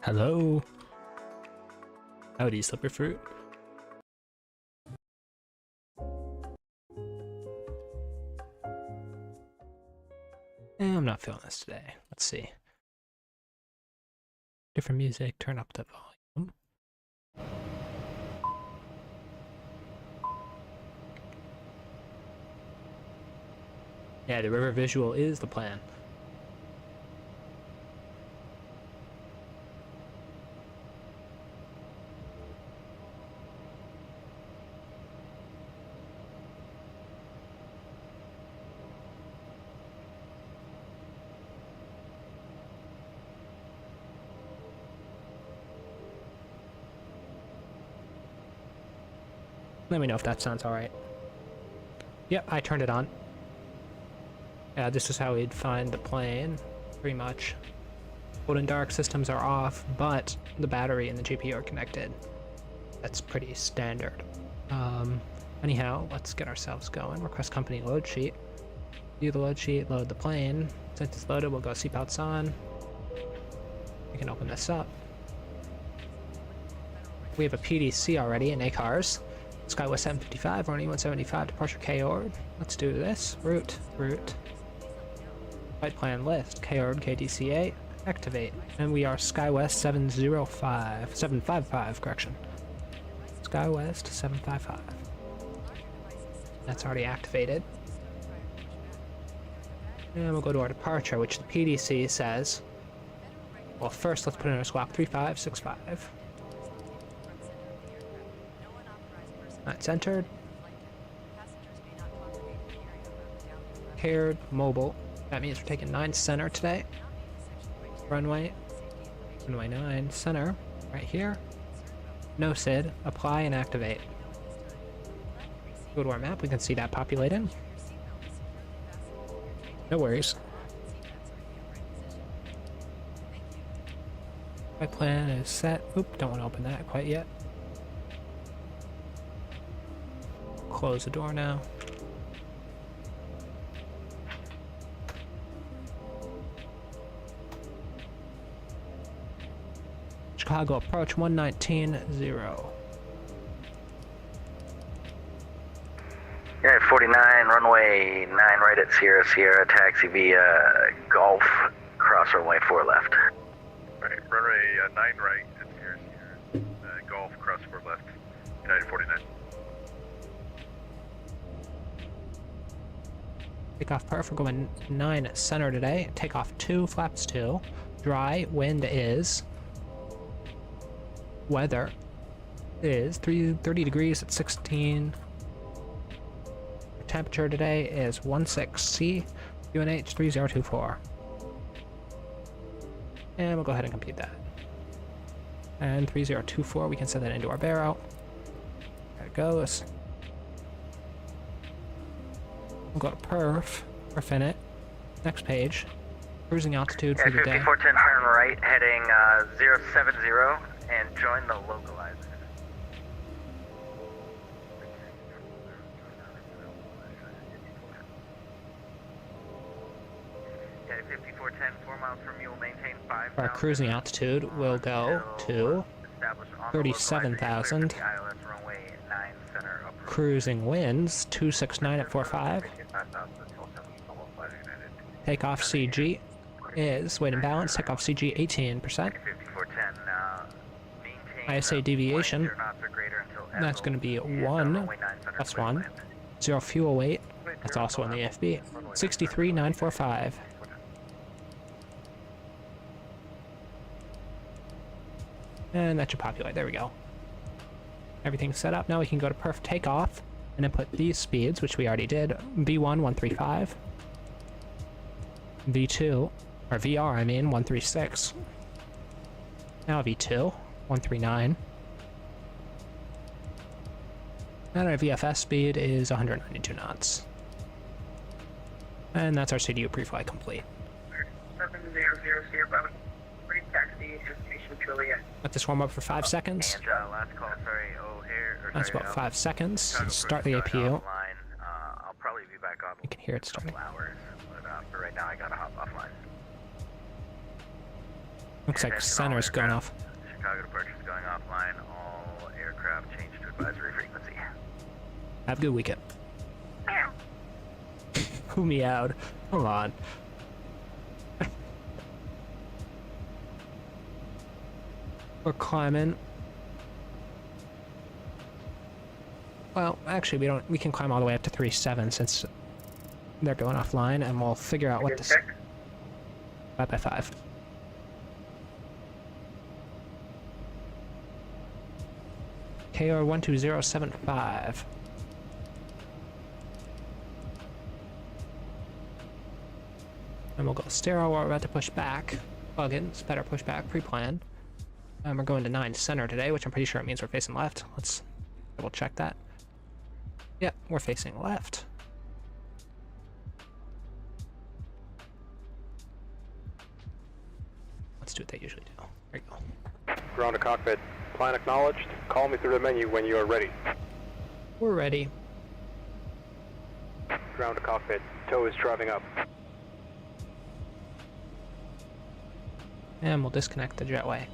Hello. Howdy, slippery fruit. I'm not feeling this today. Let's see. Different music, turn up the volume. Yeah, the river visual is the plan. Let me know if that sounds alright. Yep, I turned it on. Yeah, this is how we'd find the plane, pretty much. Cold and dark systems are off, but the battery and the GPU are connected. That's pretty standard. Anyhow, let's get ourselves going. Request company load sheet. View the load sheet, load the plane. Since it's loaded, we'll go seatbelts on. We can open this up. We have a PDC already in ACARS. SkyWest 755, running E175, departure KORD. Let's do this. Route. Flight plan list. KORD, KDCA, activate. And we are SkyWest 755, correction. SkyWest 755. That's already activated. And we'll go to our departure, which the PDC says. Well, first let's put in our squawk 3565. That's entered. Paired mobile. That means we're taking 9 center today. Runway 9 center right here. No SID. Apply and activate. Go to our map. We can see that populated. No worries. My plan is set. Oop, don't want to open that quite yet. Close the door now. Chicago approach 119.0. Yeah, 49, runway 9 right at Sierra, taxi via Golf, cross runway 4 left. Right, runway 9 right at Sierra, Golf, cross 4 left, United 49. Takeoff perf, we're going 9 center today. Takeoff 2, flaps 2. Dry, wind is. Weather is 30 degrees at 16. Temperature today is 16C, UNH 3024. And we'll go ahead and compute that. And 3024, we can set that into our barrel. There it goes. We'll go to perf in it. Next page. Cruising altitude for the day. 5410 turn right, heading 070, and join the localizer. Yeah, 5410, 4 miles from you will maintain 5. Our cruising altitude will go to 37,000. Cruising winds 269 at 45. Takeoff CG is weight and balance. Takeoff CG 18%. ISA deviation. That's going to be 1 plus 1. 0 fuel weight. That's also in the FB. 63,945. And that should populate. There we go. Everything's set up. Now we can go to perf takeoff and input these speeds, which we already did. V1 135. V2, or VR, I mean, 136. Now V2, 139. And our VFS speed is 192 knots. And that's our CDU pre-flight complete. 700 taxi information Juliet. Let this warm up for 5 seconds. And last call, sorry, O'Hare. That's about 5 seconds. Start the APU. I'll probably be back on. You can hear it starting. Hours, but for right now I gotta hop offline. Looks like Attention, center's all going aircraft. off. Chicago departure is going offline. All aircraft change to advisory frequency. Have a good weekend. Who meowed? Come on. We're climbing. Well, actually, we can climb all the way up to 3.7 since they're going offline, and we'll figure out what this... 5x5. KORD12075. And we'll go sterile. We're about to push back. Plugins, better push back, pre-plan. And we're going to 9 center today, which I'm pretty sure it means we're facing left. Let's double check that. Yep, we're facing left. Let's do what they usually do. There you go. Ground to cockpit. Plan acknowledged. Call me through the menu when you are ready. We're ready. Ground to cockpit. Tow is driving up. And we'll disconnect the jetway.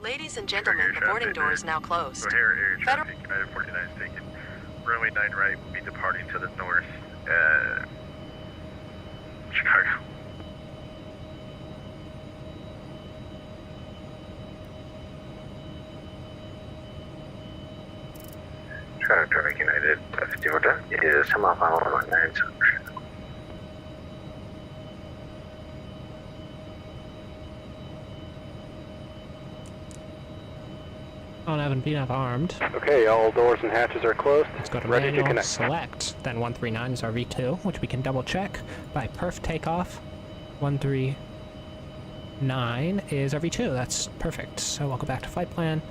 Ladies and gentlemen, the boarding door is now closed. O'Hare air traffic, United 49 is taken. Runway 9 right will be departing to the north. Chicago. Chicago traffic United 51 is semifinal 9 center. On Evan Bean, armed. Okay, all doors and hatches are closed. Let's go to Ready to manual, connect. select. Then 139 is our V2, which we can double check by perf takeoff. 139 is our V2. That's perfect. So we'll go back to flight plan.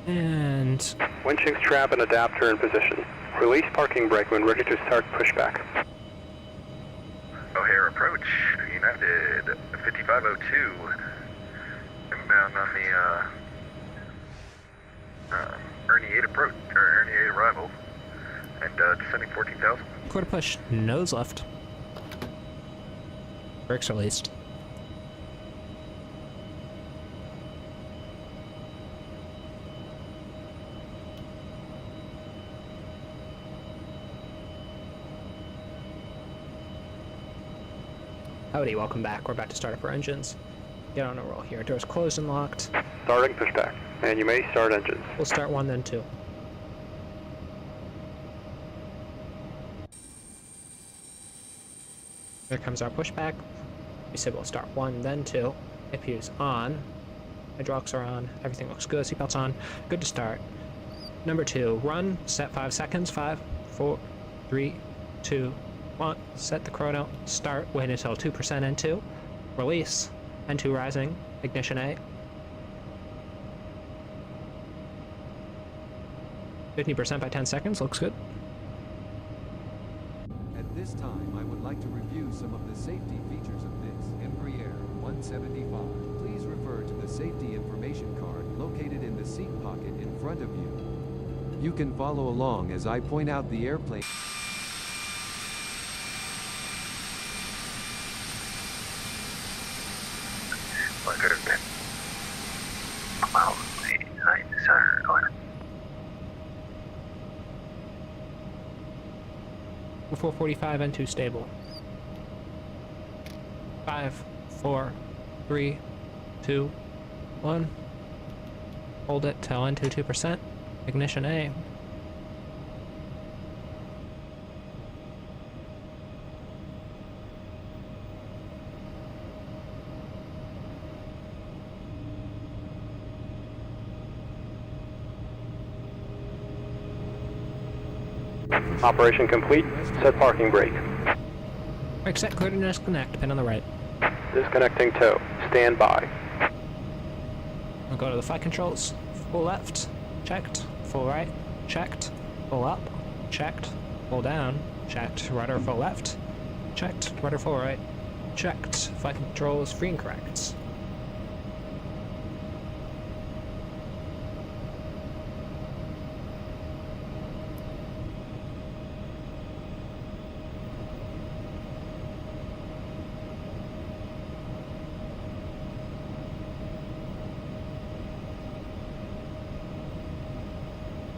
And Winching strap and adapter in position. Release parking brake when ready to start pushback. O'Hare approach, United 5502. Inbound on the Ernie 8 approach, or Ernie 8 arrival, and descending 14,000. quarter push, nose left. Brakes released. Howdy, welcome back. We're about to start up our engines. Get on a roll here. Doors closed and locked. Starting pushback. And you may start engines. We'll start 1, then 2. Here comes our pushback. We said we'll start 1, then 2. APU's on. Hydraulics are on. Everything looks good. Seatbelts on. Good to start. Number 2, run. Set 5 seconds. 5, 4, 3, 2, 1. Set the chrono. Start. Wait until 2% N2. Release. N2 rising. Ignition A. 50% by 10 seconds. Looks good. At this time, I would like to review some of the safety features of this Embraer E175. Please refer to the safety information card located in the seat pocket in front of you. You can follow along as I point out the airplane. Before 45 N2 stable. 5, 4, 3, 2, 1. Hold it till N2 2%. Ignition A. Operation complete. Set parking brake. Brake set, clear to disconnect. Pin on the right. Disconnecting tow. Stand by. We'll go to the flight controls. Full left. Checked. Full right. Checked. Full up. Checked. Full down. Checked. Rudder full left. Checked. Rudder full right. Checked. Flight controls free and correct.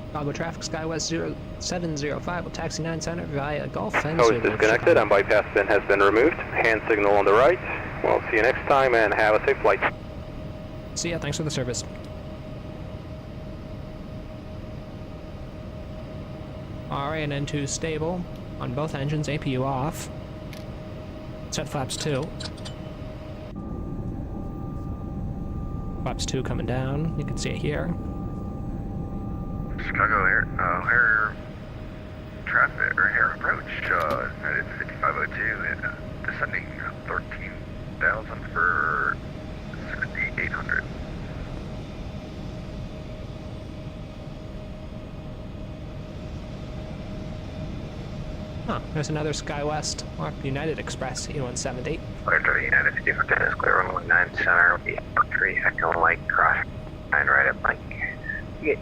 Chicago traffic, SkyWest 0705 will taxi 9 center via Gulf and Host Zulu. disconnected and bypass bin has been removed. Hand signal on the right. We'll see you next time and have a safe flight. See ya, thanks for the service. Alright, into stable on both engines, APU off. Set flaps 2. Flaps 2 coming down, you can see it here. Chicago air traffic, or air approach, United 5502, and descending 13,000 for 6,800. Huh, there's another SkyWest or United Express E178. Clear to the United 55 is clear on 19 center, will be 3 Echo Light cross 9 right at Mike. Yeah.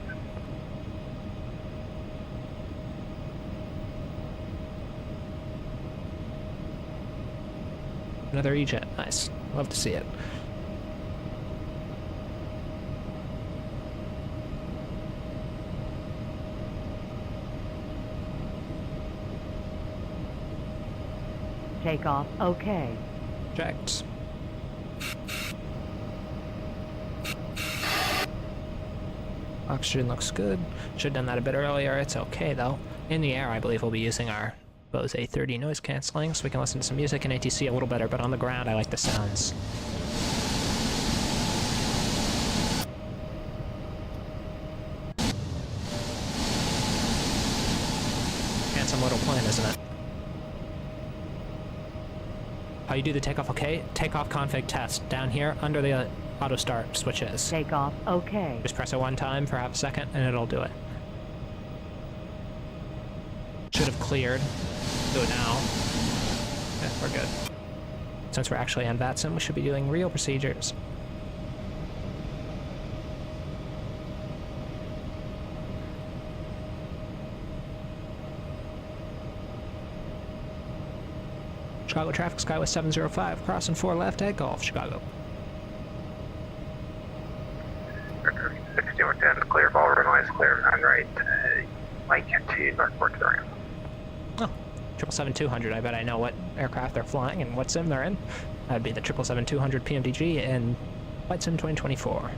Another E-Jet, nice. Love to see it. Takeoff, okay. Checked. Oxygen looks good. Should have done that a bit earlier. It's okay though. In the air, I believe we'll be using our Bose A30 noise cancelling so we can listen to some music in ATC a little better, but on the ground I like the sounds. Handsome little plane, isn't it? How you do the takeoff okay? Takeoff config test down here under the auto start switches. Takeoff, okay. Just press it one time for half a second and it'll do it. Should have cleared. Do it now. Yeah, we're good. Since we're actually on VATSIM, we should be doing real procedures. Chicago traffic, SkyWest 705, crossing 4 left at Gulf, Chicago. 6110, clear of all runways, clear 9 right, Mike to Northport to the ramp. Oh, 777-200, I bet I know what aircraft they're flying and what sim they're in. That'd be the 777-200 PMDG in Flight Sim 2024.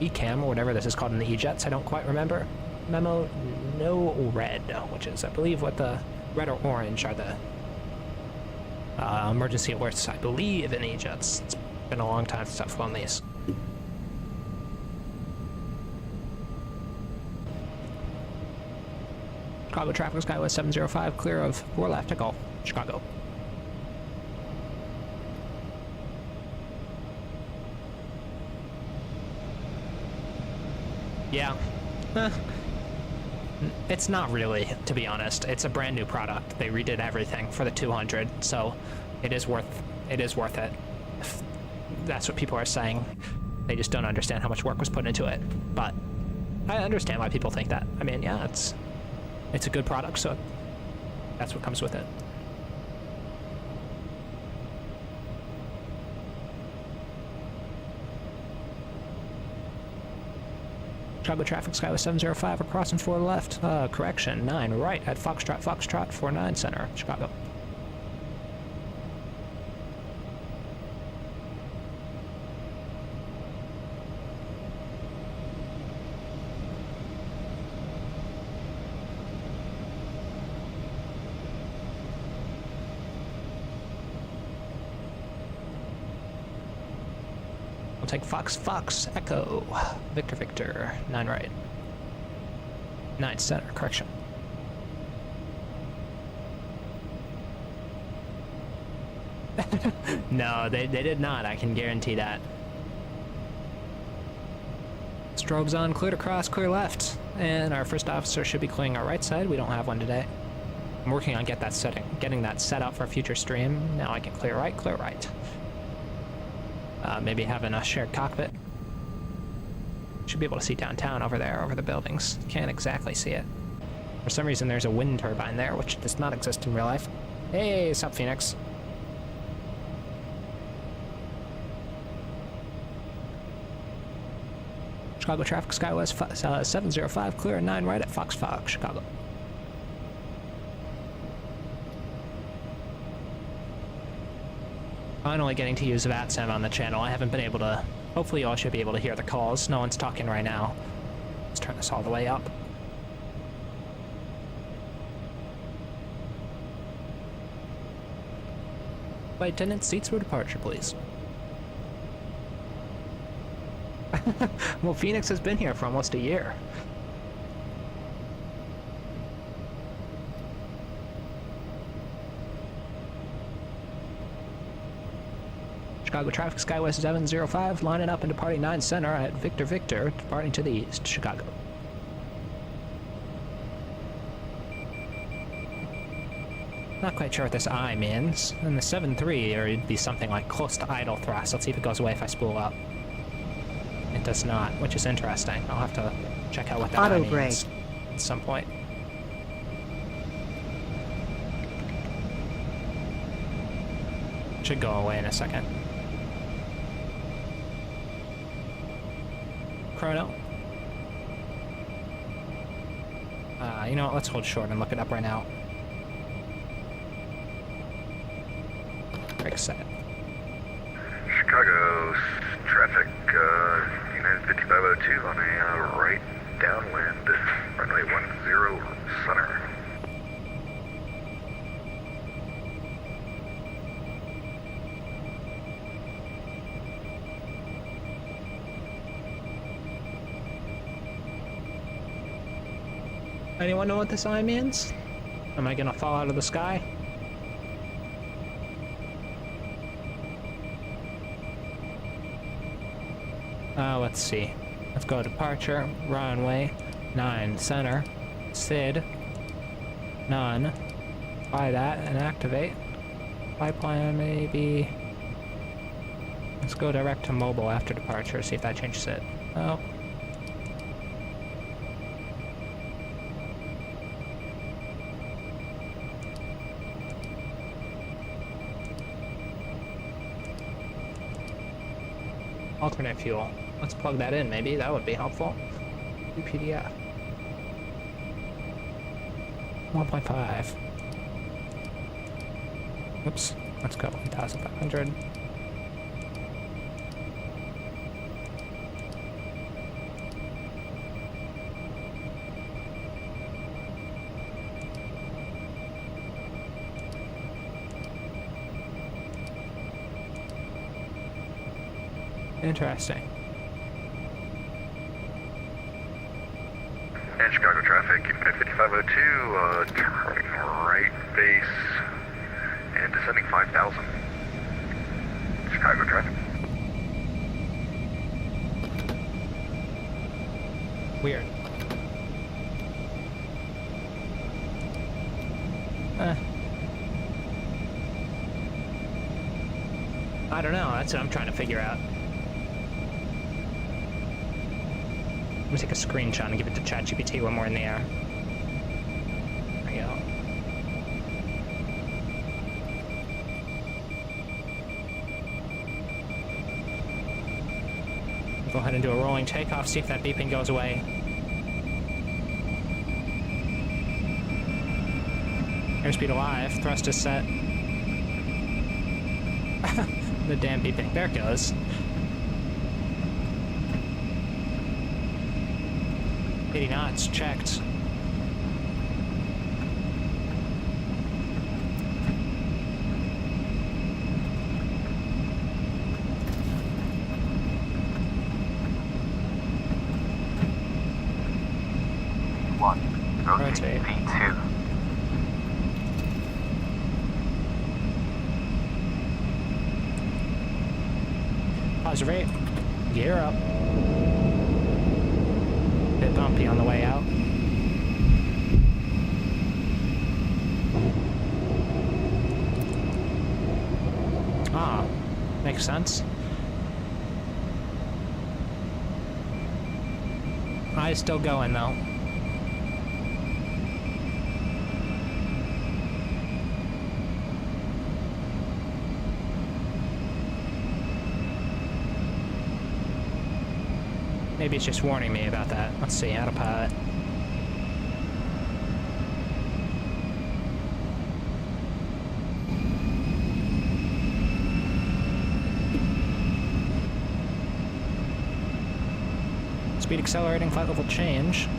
ECAM, or whatever this is called in the E-Jets, I don't quite remember. Memo no red, which is, I believe, what the red or orange are the emergency alerts, I believe, in E-Jets. It's been a long time since I've flown these. Chicago traffic, SkyWest 705, clear of 4 left at Gulf, Chicago. Yeah. It's not really, to be honest. It's a brand new product. They redid everything for the 200, so it is worth it. If that's what people are saying. They just don't understand how much work was put into it. But I understand why people think that. I mean, yeah, it's a good product, so that's what comes with it. Chicago traffic, SkyWest 705, we're crossing 4 left, correction, 9 right at Foxtrot 49 center, Chicago. Take Fox, Echo, Victor, 9 right. 9 center, correction. No, they did not, I can guarantee that. Strobes on, clear to cross, clear left. And our first officer should be clearing our right side, we don't have one today. I'm working on getting that set up for a future stream. Now I can clear right, clear right. Maybe having a shared cockpit. Should be able to see downtown over there, over the buildings. Can't exactly see it. For some reason, there's a wind turbine there, which does not exist in real life. Hey, sup, Phoenix? Chicago traffic, SkyWest 705, clear at 9 right at Fox, Chicago. Finally getting to use VATSIM on the channel. I haven't been able to... Hopefully you all should be able to hear the calls. No one's talking right now. Let's turn this all the way up. Flight attendant, seats for departure, please. Well, Phoenix has been here for almost a year. Chicago traffic, SkyWest 705, lining up and departing 9 center at Victor Victor, departing to the east, Chicago. Not quite sure what this I means. In the 7.3, or it'd be something like close to idle thrust. Let's see if it goes away if I spool up. It does not, which is interesting. I'll have to check out what that I means at some point. Should go away in a second. Chrono. You know what, let's hold short and look it up right now. Break set. Chicago traffic, United 5502 on a right downwind, runway 10 center. Anyone know what this I means? Am I gonna fall out of the sky? Let's see. Let's go departure, runway, 9 center, SID, none. Fly that and activate. Fly plan maybe. Let's go direct to mobile after departure, see if that changes it. Oh. Alternate fuel. Let's plug that in, maybe. That would be helpful. PDF. 1.5. Oops. Let's go. 1,500. Interesting. And Chicago traffic, United 5502, turning right base and descending 5,000. Chicago traffic. Weird. I don't know, that's what I'm trying to figure out. I'm gonna take a screenshot and give it to ChatGPT when we're in the air. There you go. Go ahead and do a rolling takeoff, see if that beeping goes away. Airspeed alive, thrust is set. The damn beeping, there it goes. 80 knots, checked. Rotate. V2. Positive rate. Gear up. Bit bumpy on the way out. Ah, makes sense. Eye's still going though. Maybe it's just warning me about that. Let's see, autopilot. Speed accelerating, flight level change.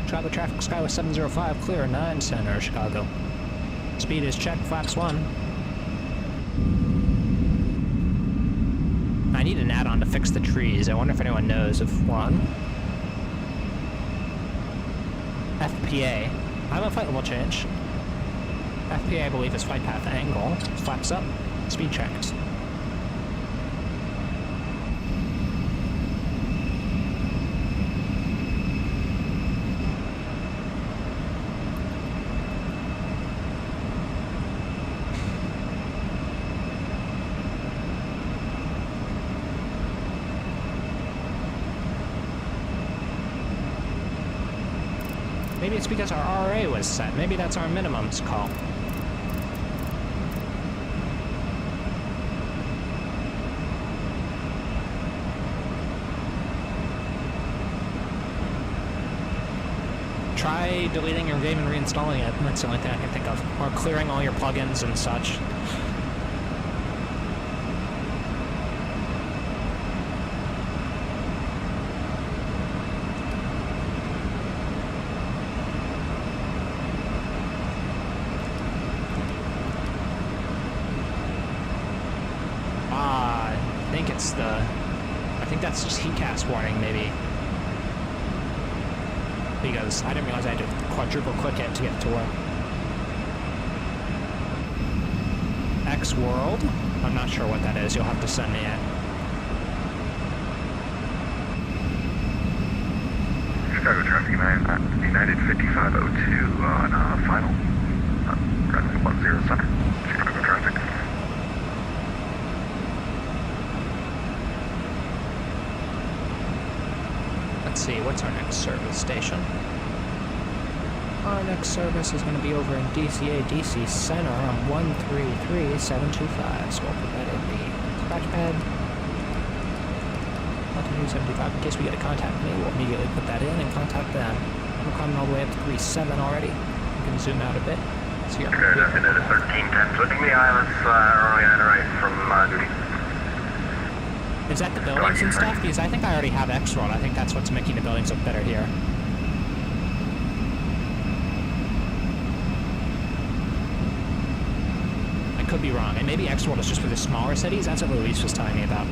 Chicago traffic, SkyWest 755, clear, 9 center, Chicago. Speed is checked, flaps 1. I need an add-on to fix the trees. I wonder if anyone knows of one. FPA. I'm a flight level change. FPA, I believe, is flight path angle. Flaps up, speed checked. Maybe it's because our RA was set. Maybe that's our minimums call. Try deleting your game and reinstalling it. That's the only thing I can think of. Or clearing all your plugins and such. I think that's just heat cast warning, maybe. Because I didn't realize I had to quadruple click it to get it to work. X World? I'm not sure what that is. You'll have to send me it. Chicago traffic, United 5502 on final. Runway 10 center. Chicago traffic. Let's see, what's our next service station? Our next service is going to be over in DCA DC Center on 133725, so we'll put that in the scratch pad. 175, in case we get a contact me, we'll immediately put that in and contact them. We're coming all the way up to 37 already. We can zoom out a bit. See our Okay, definite 1310, switching the islands, runway 9 right from duty. Is that the buildings and stuff? Because I think I already have X-Roll. I think that's what's making the buildings look better here. I could be wrong. And maybe X-Roll is just for the smaller cities? That's what Luis was telling me about.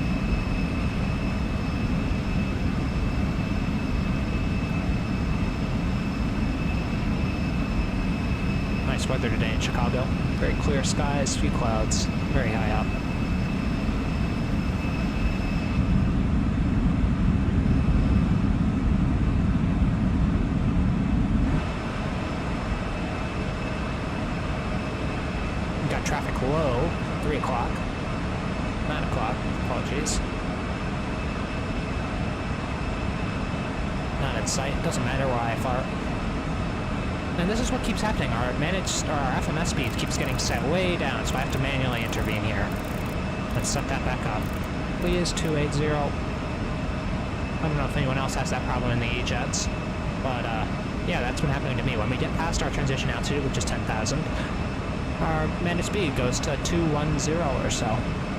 Nice weather today in Chicago. Very clear skies, few clouds, very high up. Traffic low, 3 o'clock, 9 o'clock, apologies. Not in sight, doesn't matter where I far. And this is what keeps happening, our FMS speed keeps getting set way down, so I have to manually intervene here. Let's set that back up. Please, 280. I don't know if anyone else has that problem in the E-Jets, but yeah, that's been happening to me. When we get past our transition altitude, which is 10,000, our managed speed goes to 210 or so,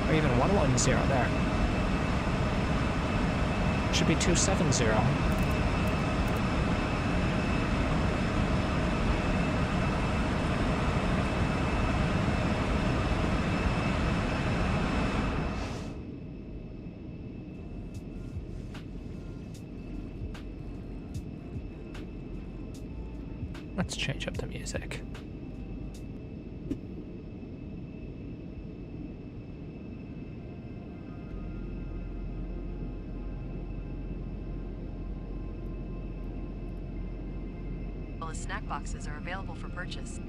or even 110 there. Should be 270. Let's change up the music. Snack boxes are available for purchase.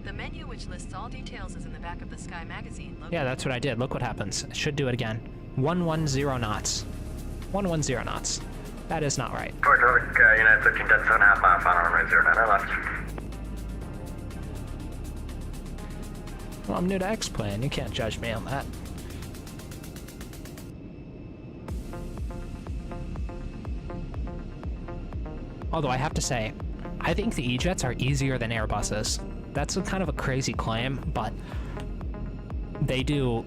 The menu, which lists all details, is in the back of the Sky magazine. Yeah, that's what I did. Look what happens. I should do it again. 110 knots. 110 knots. That is not right. KORD traffic, United 1310, 7.5 mile, final runway 09 left. Well, I'm new to X-Plane. You can't judge me on that. Although I have to say, I think the E-Jets are easier than Airbuses. That's kind of a crazy claim, but they do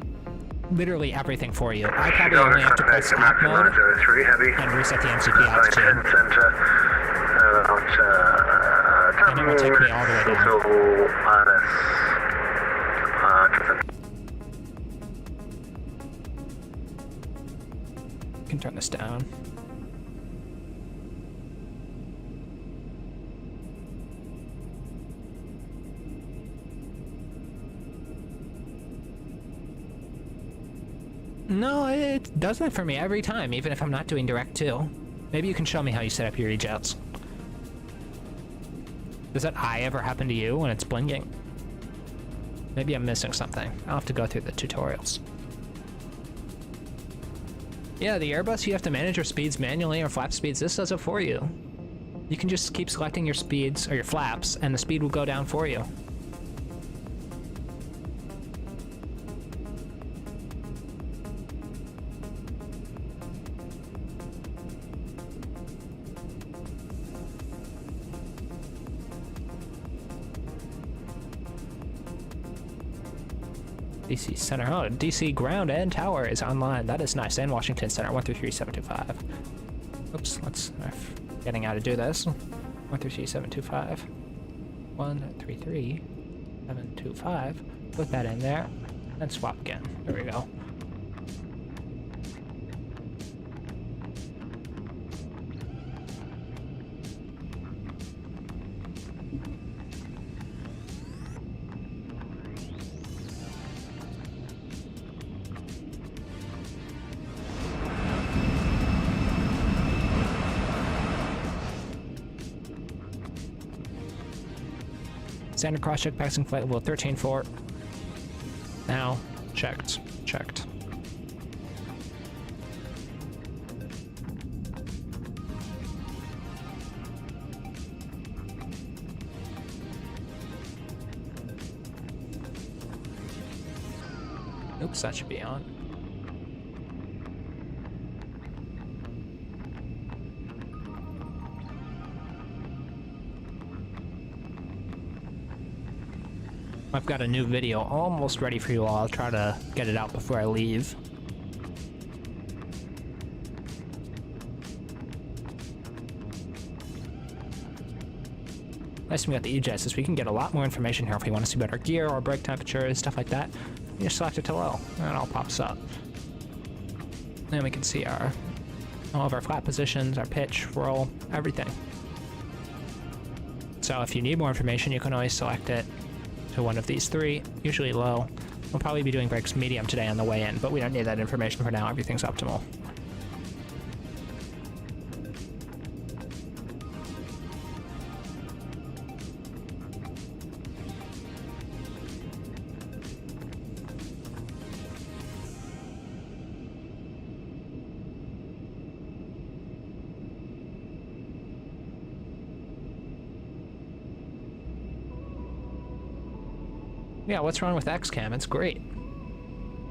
literally everything for you. I probably only have to press stop mode and reset the MCP altitude. And it will take me all the way down. You can turn this down. No, it does that for me every time, even if I'm not doing direct 2. Maybe you can show me how you set up your E-Jets. Does that eye ever happen to you when it's blinking? Maybe I'm missing something. I'll have to go through the tutorials. Yeah, the Airbus, you have to manage your speeds manually or flap speeds. This does it for you. You can just keep selecting your speeds or your flaps, and the speed will go down for you. DC Center. Oh, DC Ground and Tower is online. That is nice. And Washington Center, 133725. Oops, let's getting how to do this. 133725. 133725. Put that in there and swap again. There we go. Standard cross-check passing flight level 13-4. Now, checked. Oops, that should be on. I've got a new video almost ready for you all. I'll try to get it out before I leave. Nice thing about the E-Jets is we can get a lot more information here if we want to see better gear or brake temperature, stuff like that. You just select it to low, and it all pops up. Then we can see all of our flat positions, our pitch, roll, everything. So if you need more information, you can always select it to one of these three, usually low. We'll probably be doing brakes medium today on the way in, but we don't need that information for now. Everything's optimal. Yeah, what's wrong with XCam? It's great.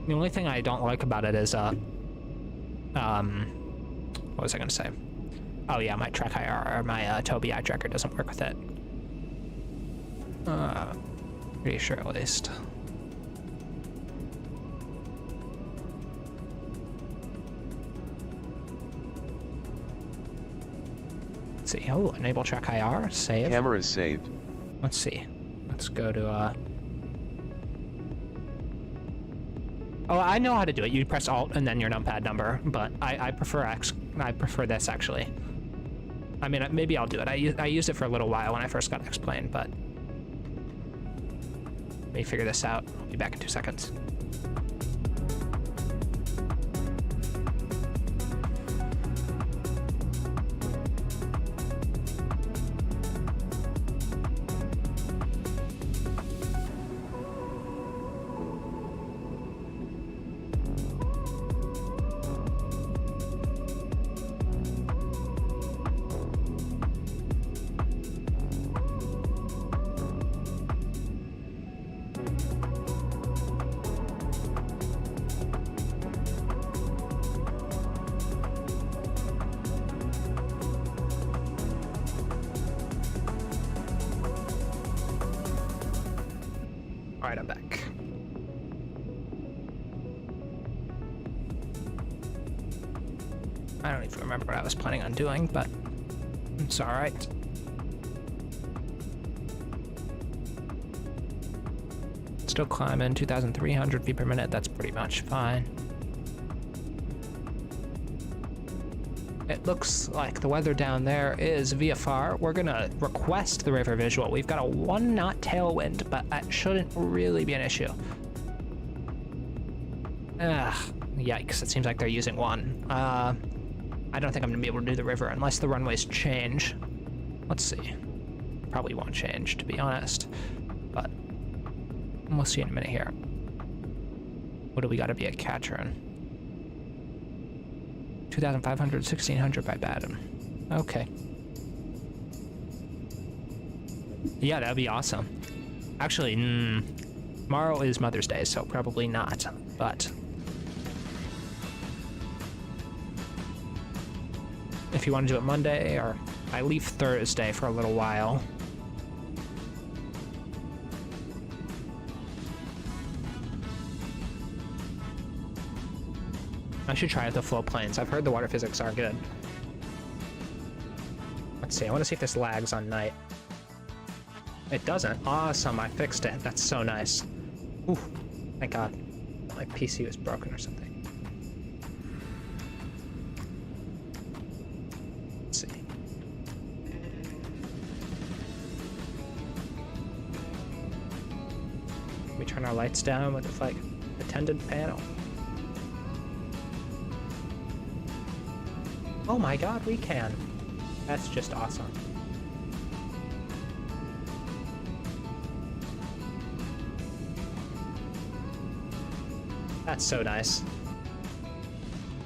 The only thing I don't like about it is, what was I gonna say? Oh yeah, my track IR, or my Tobii Eye Tracker doesn't work with it. Pretty sure at least. Let's see, oh, enable track IR, save. Camera is saved. Let's see. Let's go to, oh, I know how to do it. You press Alt and then your numpad number, but I prefer I prefer this actually. I mean, maybe I'll do it. I used it for a little while when I first got X-Plane, but let me figure this out. I'll be back in 2 seconds. Alright, I'm back. I don't even remember what I was planning on doing, but it's alright. Still climbing 2,300 feet per minute, that's pretty much fine. It looks like the weather down there is VFR. We're gonna request the river visual. We've got a 1 knot tailwind, but that shouldn't really be an issue. Yikes, it seems like they're using 1. I don't think I'm gonna be able to do the river unless the runways change. Let's see. Probably won't change, to be honest, but we'll see in a minute here. What do we gotta be at Katrin? 2,500, 1,600 by Batum. Okay. Yeah, that'd be awesome. Actually, tomorrow is Mother's Day, so probably not, but if you want to do it Monday, or I leave Thursday for a little while. I should try out the float planes. I've heard the water physics are good. Let's see, I want to see if this lags on night. It doesn't. Awesome, I fixed it. That's so nice. Ooh, thank God. My PC was broken or something. Let's see. We turn our lights down with the flight attendant panel. Oh my God, we can. That's just awesome. That's so nice.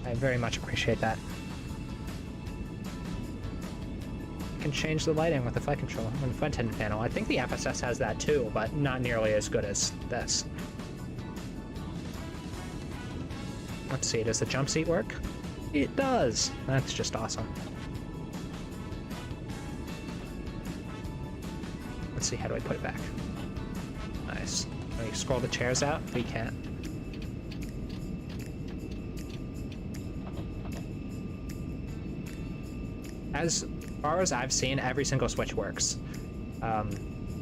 I very much appreciate that. You can change the lighting with the flight control and the flight attendant panel. I think the FSS has that too, but not nearly as good as this. Let's see, does the jump seat work? It does! That's just awesome. Let's see, how do I put it back? Nice. Can we scroll the chairs out? We can. As far as I've seen, every single switch works.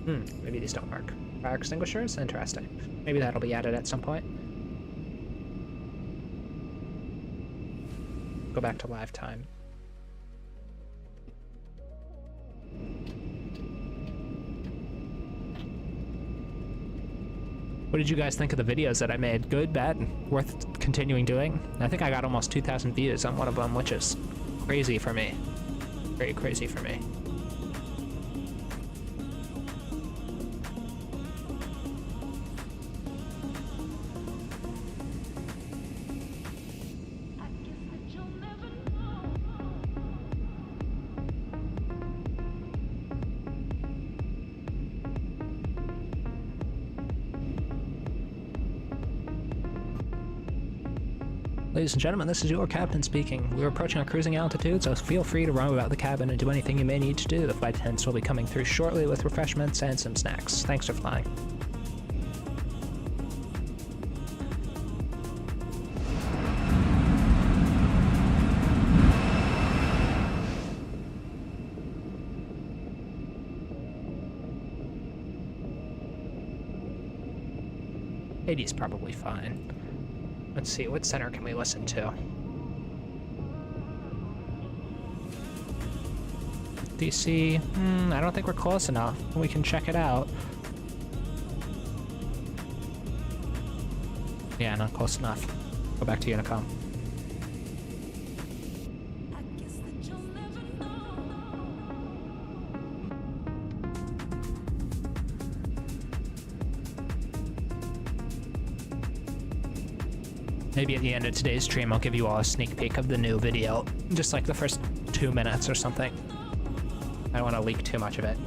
Maybe these don't work. Fire extinguishers? Interesting. Maybe that'll be added at some point. Go back to live time. What did you guys think of the videos that I made? Good, bad, worth continuing doing? I think I got almost 2,000 views on one of them, which is crazy for me. Very crazy for me. Ladies and gentlemen, this is your captain speaking. We're approaching our cruising altitude, so feel free to roam about the cabin and do anything you may need to do. The flight attendants will be coming through shortly with refreshments and some snacks. Thanks for flying. '80's probably fine. Let's see, what center can we listen to? DC, I don't think we're close enough. We can check it out. Yeah, not close enough. Go back to Unicom. Maybe at the end of today's stream, I'll give you all a sneak peek of the new video. Just like the first 2 minutes or something. I don't want to leak too much of it.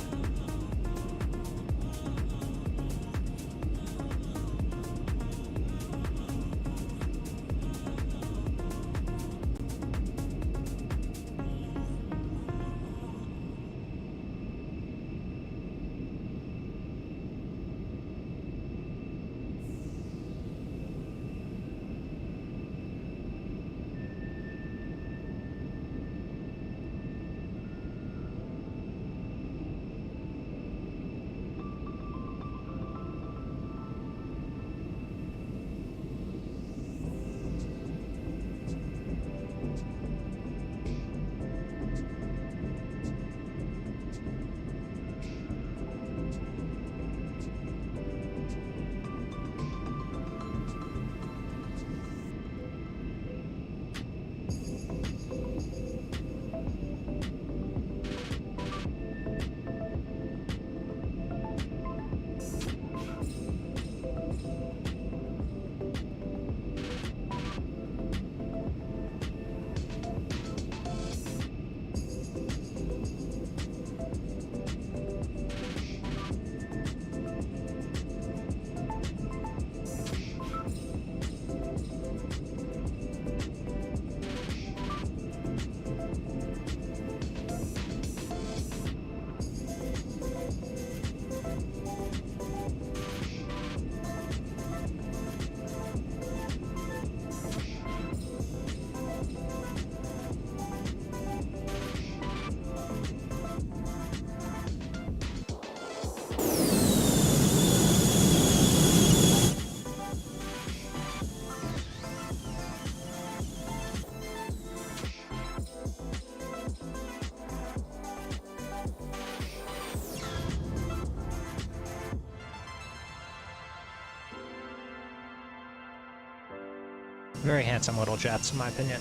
Very handsome little jets, in my opinion.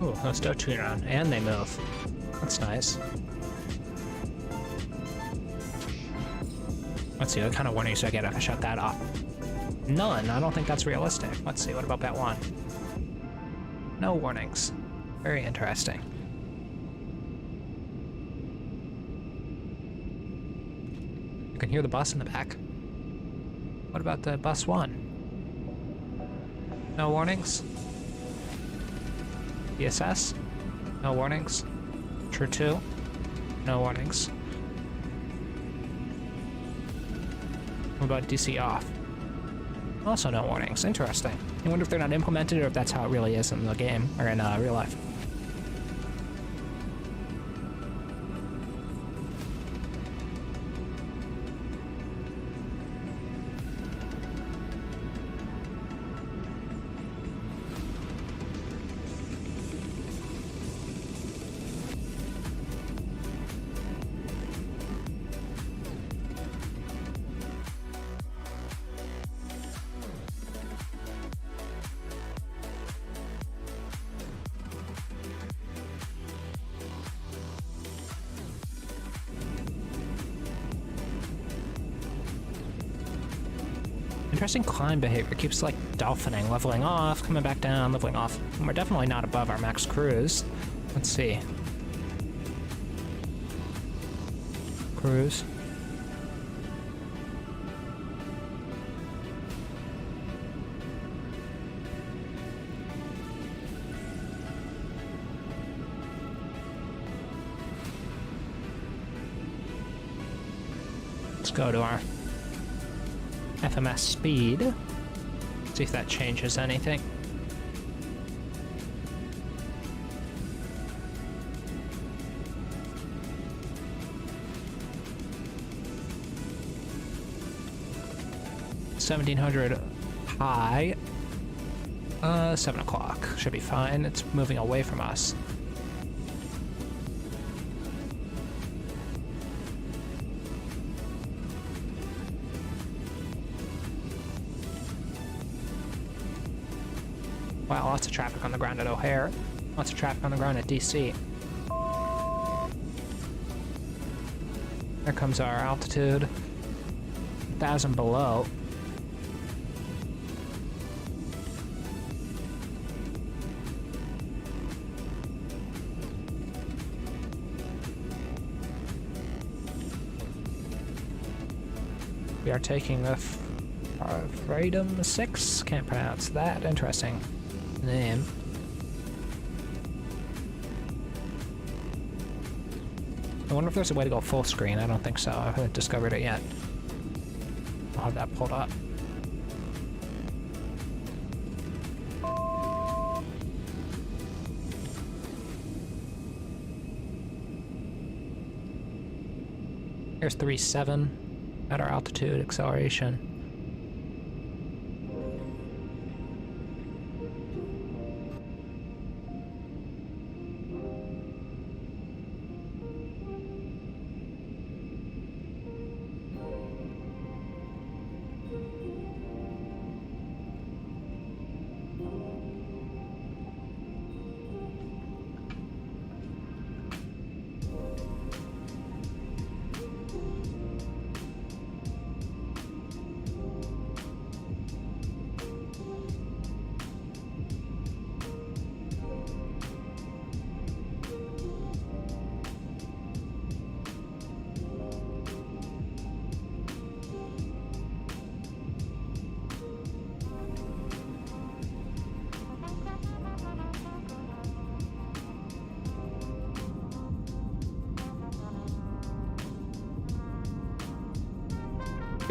Ooh, those don't tune around, and they move. That's nice. Let's see, what kind of warnings do I get if I shut that off? None, I don't think that's realistic. Let's see, what about bet 1? No warnings. Very interesting. You can hear the bus in the back. What about the bus 1? No warnings? DSS? No warnings. True 2? No warnings. What about DC off? Also no warnings. Interesting. I wonder if they're not implemented or if that's how it really is in the game, or in real life. Interesting climb behavior. Keeps like dolphining, leveling off, coming back down, leveling off. And we're definitely not above our max cruise. Let's see. Cruise. Let's go to our FMS speed. See if that changes anything. $1,700 high. 7 o'clock. Should be fine. It's moving away from us. Wow, lots of traffic on the ground at O'Hare. Lots of traffic on the ground at DC. There comes our altitude. 1,000 below. We are taking the Freedom 6. Can't pronounce that. Interesting name. I wonder if there's a way to go full screen. I don't think so. I haven't discovered it yet. I'll have that pulled up. Here's 3.7 at our altitude acceleration.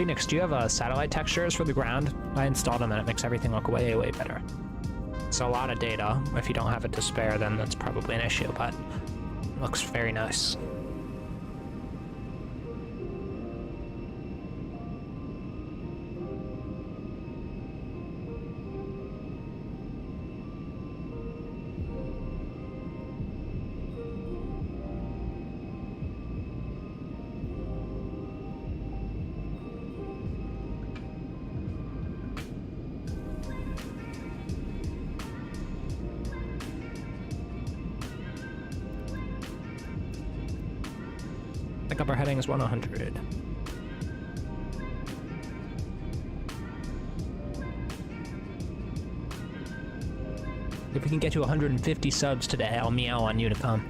Phoenix, do you have satellite textures for the ground? I installed them and it makes everything look way, way better. It's a lot of data. If you don't have it to spare, then that's probably an issue, but it looks very nice. I think upper heading is 100. If we can get to 150 subs today, I'll meow on you to come.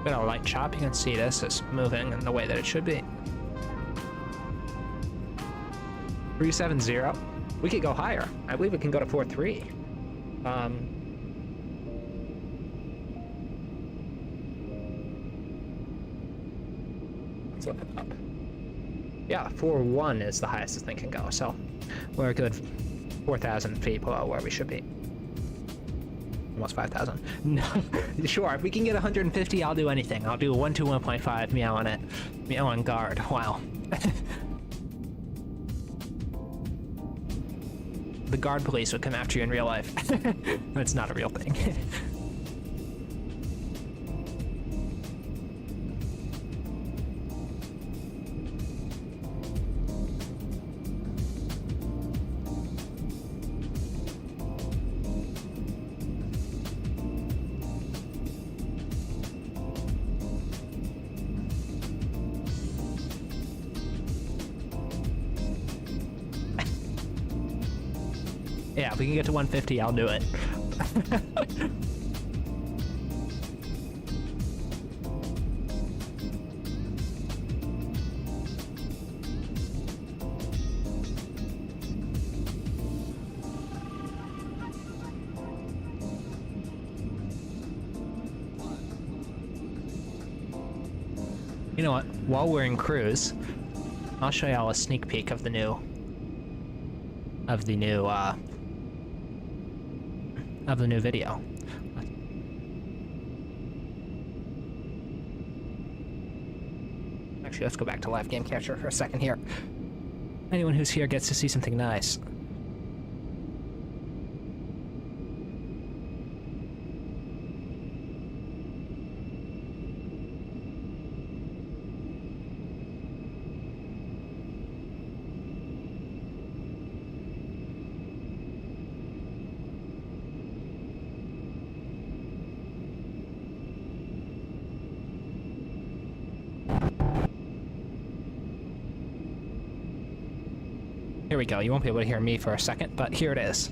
Bit of a light chop, you can see this is moving in the way that it should be. 370. We could go higher. I believe we can go to 4.3. Let's look it up. Yeah, 4.1 is the highest this thing can go, so we're a good 4,000 feet below where we should be. Almost 5,000. No, sure, if we can get 150, I'll do anything. I'll do 1 to 1.5, meow on it. Meow on guard, wow. The guard police would come after you in real life. It's not a real thing. Yeah, if we can get to 150, I'll do it. You know what? While we're in cruise, I'll show y'all a sneak peek of the new video. Actually, let's go back to live game capture for a second here. Anyone who's here gets to see something nice. Here we go. You won't be able to hear me for a second, but here it is.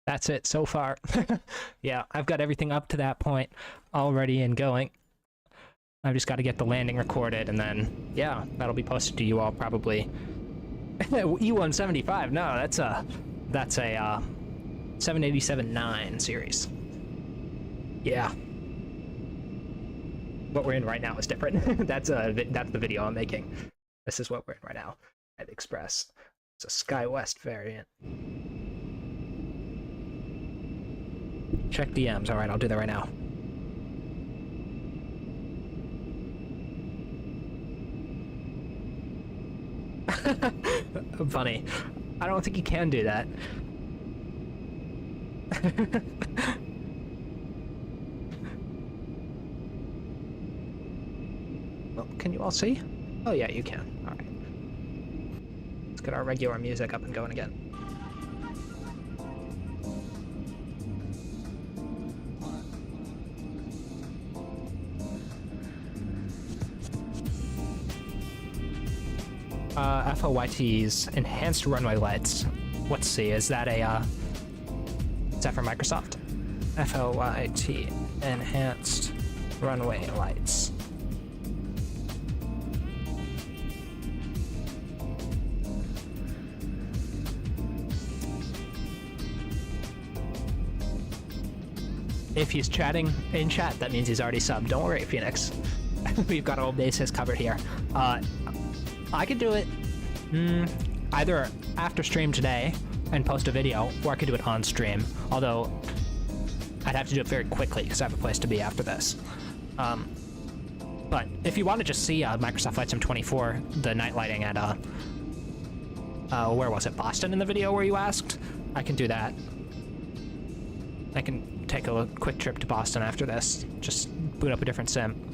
that's it so far. Yeah, I've got everything up to that point already and going. I've just got to get the landing recorded, and then, yeah, that'll be posted to you all probably. E175, no, that's a 787-9 series. Yeah. What we're in right now is different. That's the video I'm making. This is what we're in right now at Express. It's a SkyWest variant. Check DMs. All right, I'll do that right now. Funny. I don't think you can do that. Well, can you all see? Oh yeah, you can. All right. Let's get our regular music up and going again. FOYT's enhanced runway lights. Let's see, is that from Microsoft? FOYT enhanced runway lights. If he's chatting in chat, that means he's already subbed. Don't worry, Phoenix. We've got all bases covered here. I could do it either after stream today and post a video, or I could do it on stream, although I'd have to do it very quickly because I have a place to be after this. But if you want to just see Microsoft Flight Sim 24, the night lighting at, where was it, Boston in the video where you asked? I can do that. I can take a quick trip to Boston after this, just boot up a different sim.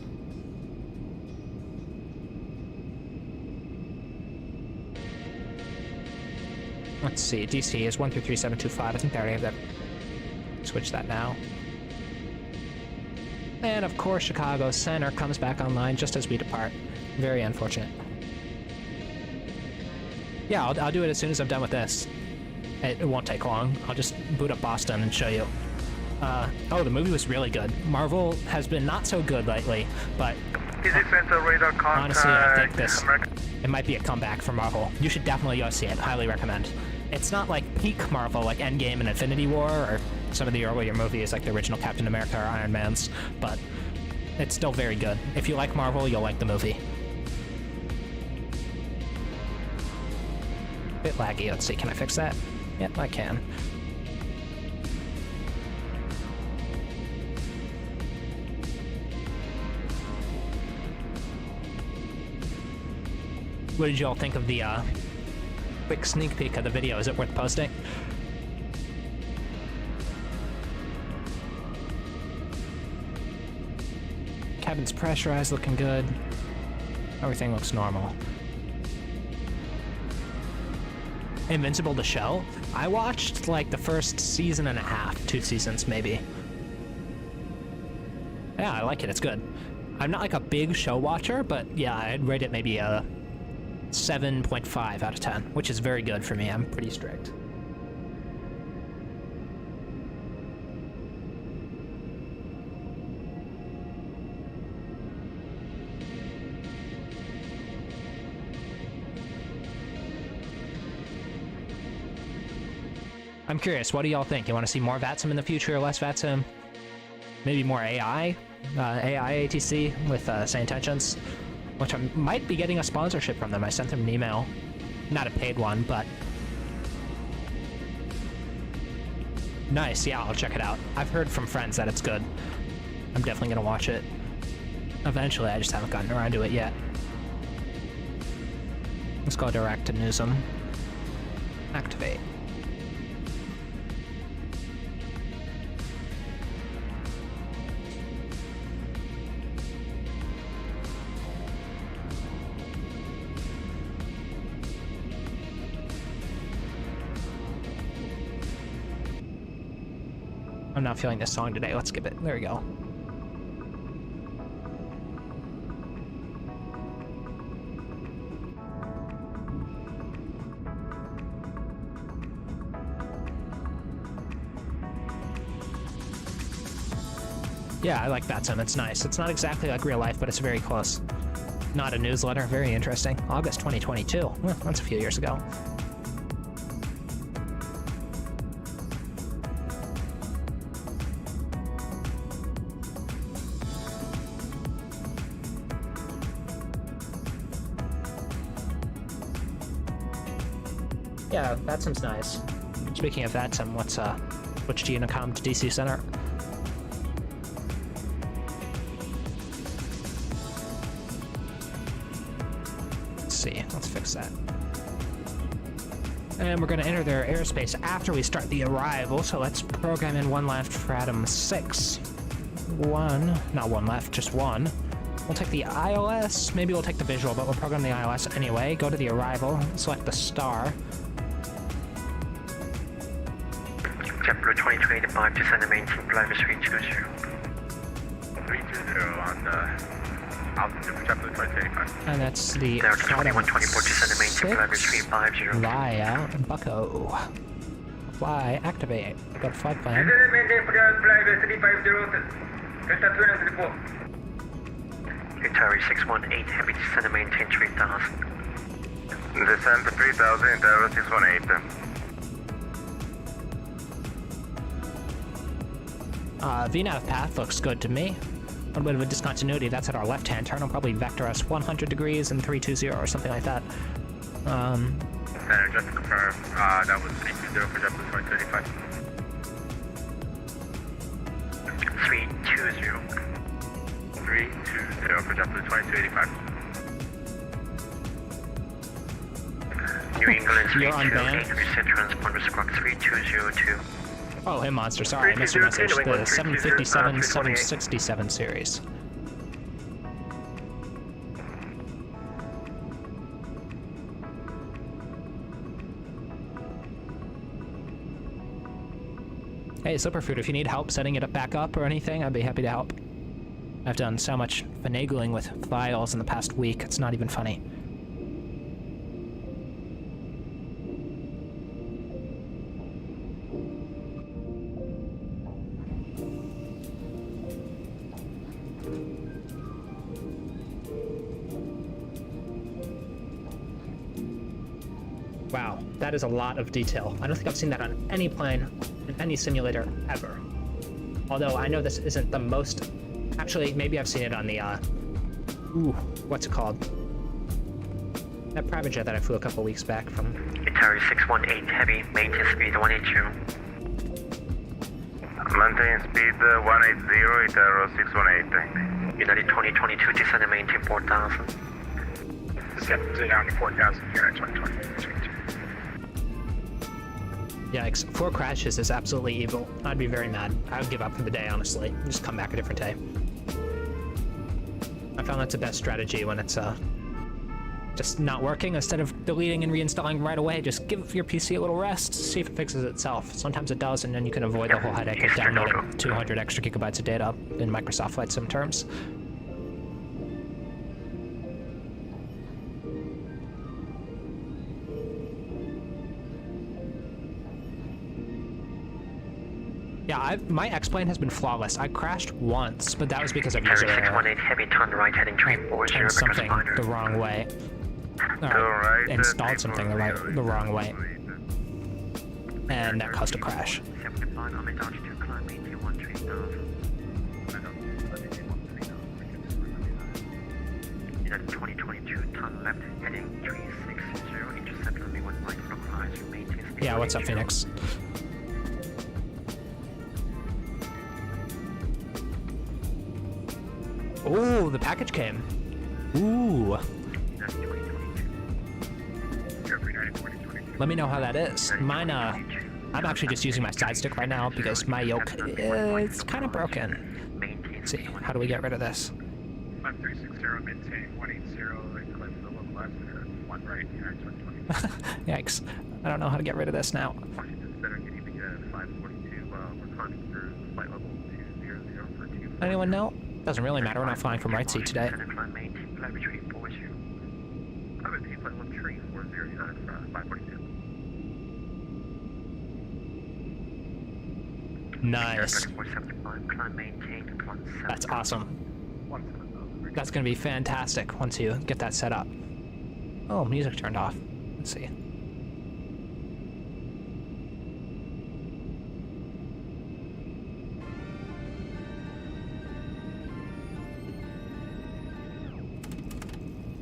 Let's see, DC is 133725. I think they already have that. Switch that now. And of course, Chicago Center comes back online just as we depart. Very unfortunate. Yeah, I'll do it as soon as I'm done with this. It won't take long. I'll just boot up Boston and show you. Oh, the movie was really good. Marvel has been not so good lately, but honestly, I think it might be a comeback for Marvel. You should definitely go see it. Highly recommend. It's not like peak Marvel like Endgame and Infinity War or some of the earlier movies like the original Captain America or Iron Man's, but it's still very good. If you like Marvel, you'll like the movie. Bit laggy. Let's see, can I fix that? Yep, I can. What did you all think of the quick sneak peek of the video? Is it worth posting? Cabin's pressurized, looking good. Everything looks normal. Invincible the show? I watched like the first season and a half, 2 seasons maybe. Yeah, I like it, it's good. I'm not like a big show watcher, but yeah, I'd rate it maybe a 7.5 out of 10, which is very good for me. I'm pretty strict. I'm curious, what do y'all think? You want to see more VATSIM in the future, or less VATSIM? Maybe more AI? AI ATC with same intentions? Which I might be getting a sponsorship from them. I sent them an email. Not a paid one, but... Nice, yeah, I'll check it out. I've heard from friends that it's good. I'm definitely gonna watch it. Eventually, I just haven't gotten around to it yet. Let's go direct to Newsom. Activate. I'm not feeling this song today. Let's skip it. There we go. Yeah, I like VATSIM. It's nice. It's not exactly like real life, but it's very close. Not a newsletter. Very interesting. August 2022. Well, that's a few years ago. Yeah, VATSIM's nice. Speaking of VATSIM, which Unicom to DC Center? Let's see, let's fix that. And we're gonna enter their airspace after we start the arrival, so let's program in one left for Adam 6. Not one left, just one. We'll take the ILS, maybe we'll take the visual, but we'll program the ILS anyway. Go to the arrival, select the star. JetBlue 2285, descend the main team, flight 320. 320 on altitude for JetBlue 2285. And that's the Delta Adam 2124, descend the main team, flight 6 350. via Bucko. Fly, activate. Go to flight plan. Atari 618, heavy descend and maintain 3000. Descend to 3000, Atari 618. VNAV path looks good to me. A bit of a discontinuity, that's at our left-hand turn. It'll probably vector us 100 degrees and 320 or something like that. Center, just to confirm, that was 320 for JetBlue 2285. 320. 320 for JetBlue 2285. New England You're on band. 328, reset transponder squawk 3202. Oh, hey, Monster, sorry, I missed your message. The 757, 767 series. Hey, Superfood, if you need help setting it back up or anything, I'd be happy to help. I've done so much finagling with files in the past week, it's not even funny. Wow, that is a lot of detail. I don't think I've seen that on any plane, in any simulator, ever. Although I know this isn't the most... Actually, maybe I've seen it on the, what's it called? That private jet that I flew a couple weeks back from. Atari 618, heavy, maintain speed 182. Maintain speed 180, Atari 618. United 2022, descend and maintain 4000. Step down to 4000, United 2020. Yikes, 4 crashes is absolutely evil. I'd be very mad. I would give up for the day, honestly. Just come back a different day. I found that's the best strategy when it's, just not working. Instead of deleting and reinstalling right away, just give your PC a little rest, see if it fixes itself. Sometimes it does, and then you can avoid the whole headache of downloading 200 extra gigabytes of data in Microsoft Flight Sim terms. Yeah, my X-Plane has been flawless. I crashed once, but that was because of user error. 618, heavy, turn right, heading 340. Turned something the wrong way. Or installed something the wrong way. And that caused a crash. 75, I'm in altitude, climb 81, 3000. United 2022, turn left, heading 360, intercept runway 1 right, localize, maintain speed. Yeah, what's up, Phoenix? Ooh, the package came. Ooh. Let me know how that is. Mine, I'm actually just using my side stick right now because my yoke is kind of broken. Let's see, how do we get rid of this? 5360, maintain 180, cliff the local left, 1 right, United 2020. Yikes. I don't know how to get rid of this now. Washington Center, getting 542, we're climbing through flight level 200 for 2. Anyone know? Doesn't really matter, we're not flying from right seat today. Nice. That's awesome. That's gonna be fantastic once you get that set up. Oh, music turned off. Let's see.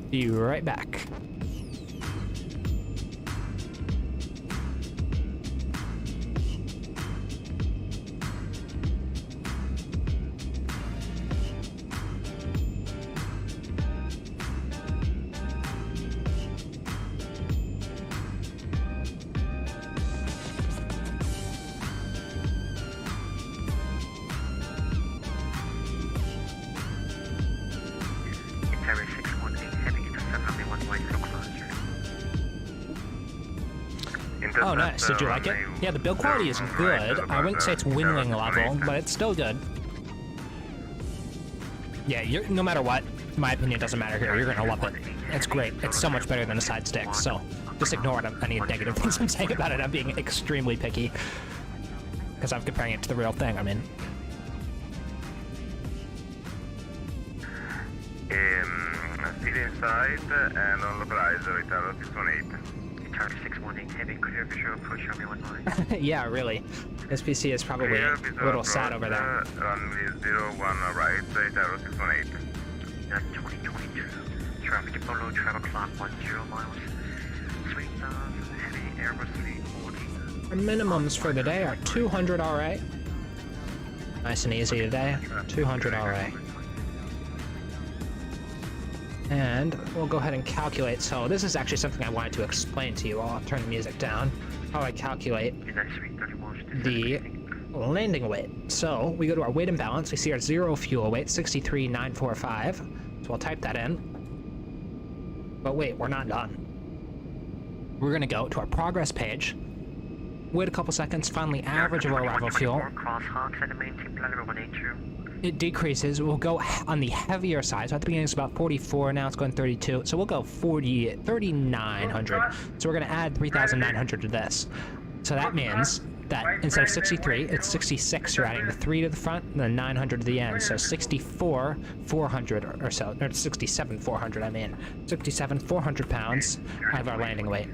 Be right back. Oh, nice. Did you like it? Yeah, the build quality is good. I wouldn't say it's wing level, but it's still good. Yeah, no matter what, my opinion doesn't matter here. You're gonna love it. It's great. It's so much better than a side stick, so just ignore any negative things I'm saying about it. I'm being extremely picky because I'm comparing it to the real thing. I mean, seat inside and on the price of Italo 618. Charlie 618, heavy clear visual approach on me 19. yeah, really. This PC is probably a little sad over there. Runway 01 right, Italo 618. 2022. Traffic to Polo, travel clock 10 miles. 3,000, heavy Airbus 340. Our minimums for the day are 200 RA. Nice and easy today. 200 RA. And we'll go ahead and calculate. So this is actually something I wanted to explain to you. I'll turn the music down. How I calculate the landing weight. So we go to our weight and balance. We see our zero fuel weight, 63,945. So we'll type that in. But wait, we're not done. We're gonna go to our progress page. Wait a couple seconds, find the average of our arrival fuel. It decreases. We'll go on the heavier side. So at the beginning it's about 44, now it's going 32. So we'll go 3,900. So we're going to add 3,900 to this. So that means that instead of 63, it's 66. You're adding the 3 to the front and the 900 to the end. So 64,400 or so. Or 67,400, I mean. 67,400 pounds out of our landing weight.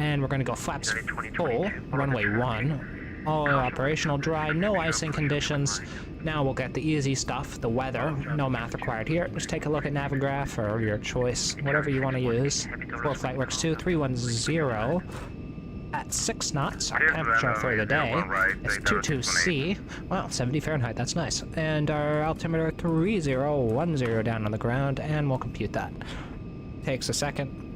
And we're going to go flaps full, runway 1. All operational dry, no icing conditions. Now we'll get the easy stuff, the weather. No math required here. Just take a look at Navigraph or your choice, whatever you want to use. For FlightWorks 2, 310 at 6 knots. Our temperature for the day is 22C. Wow, 70 Fahrenheit, that's nice. And our altimeter 3010 down on the ground, and we'll compute that. Takes a second.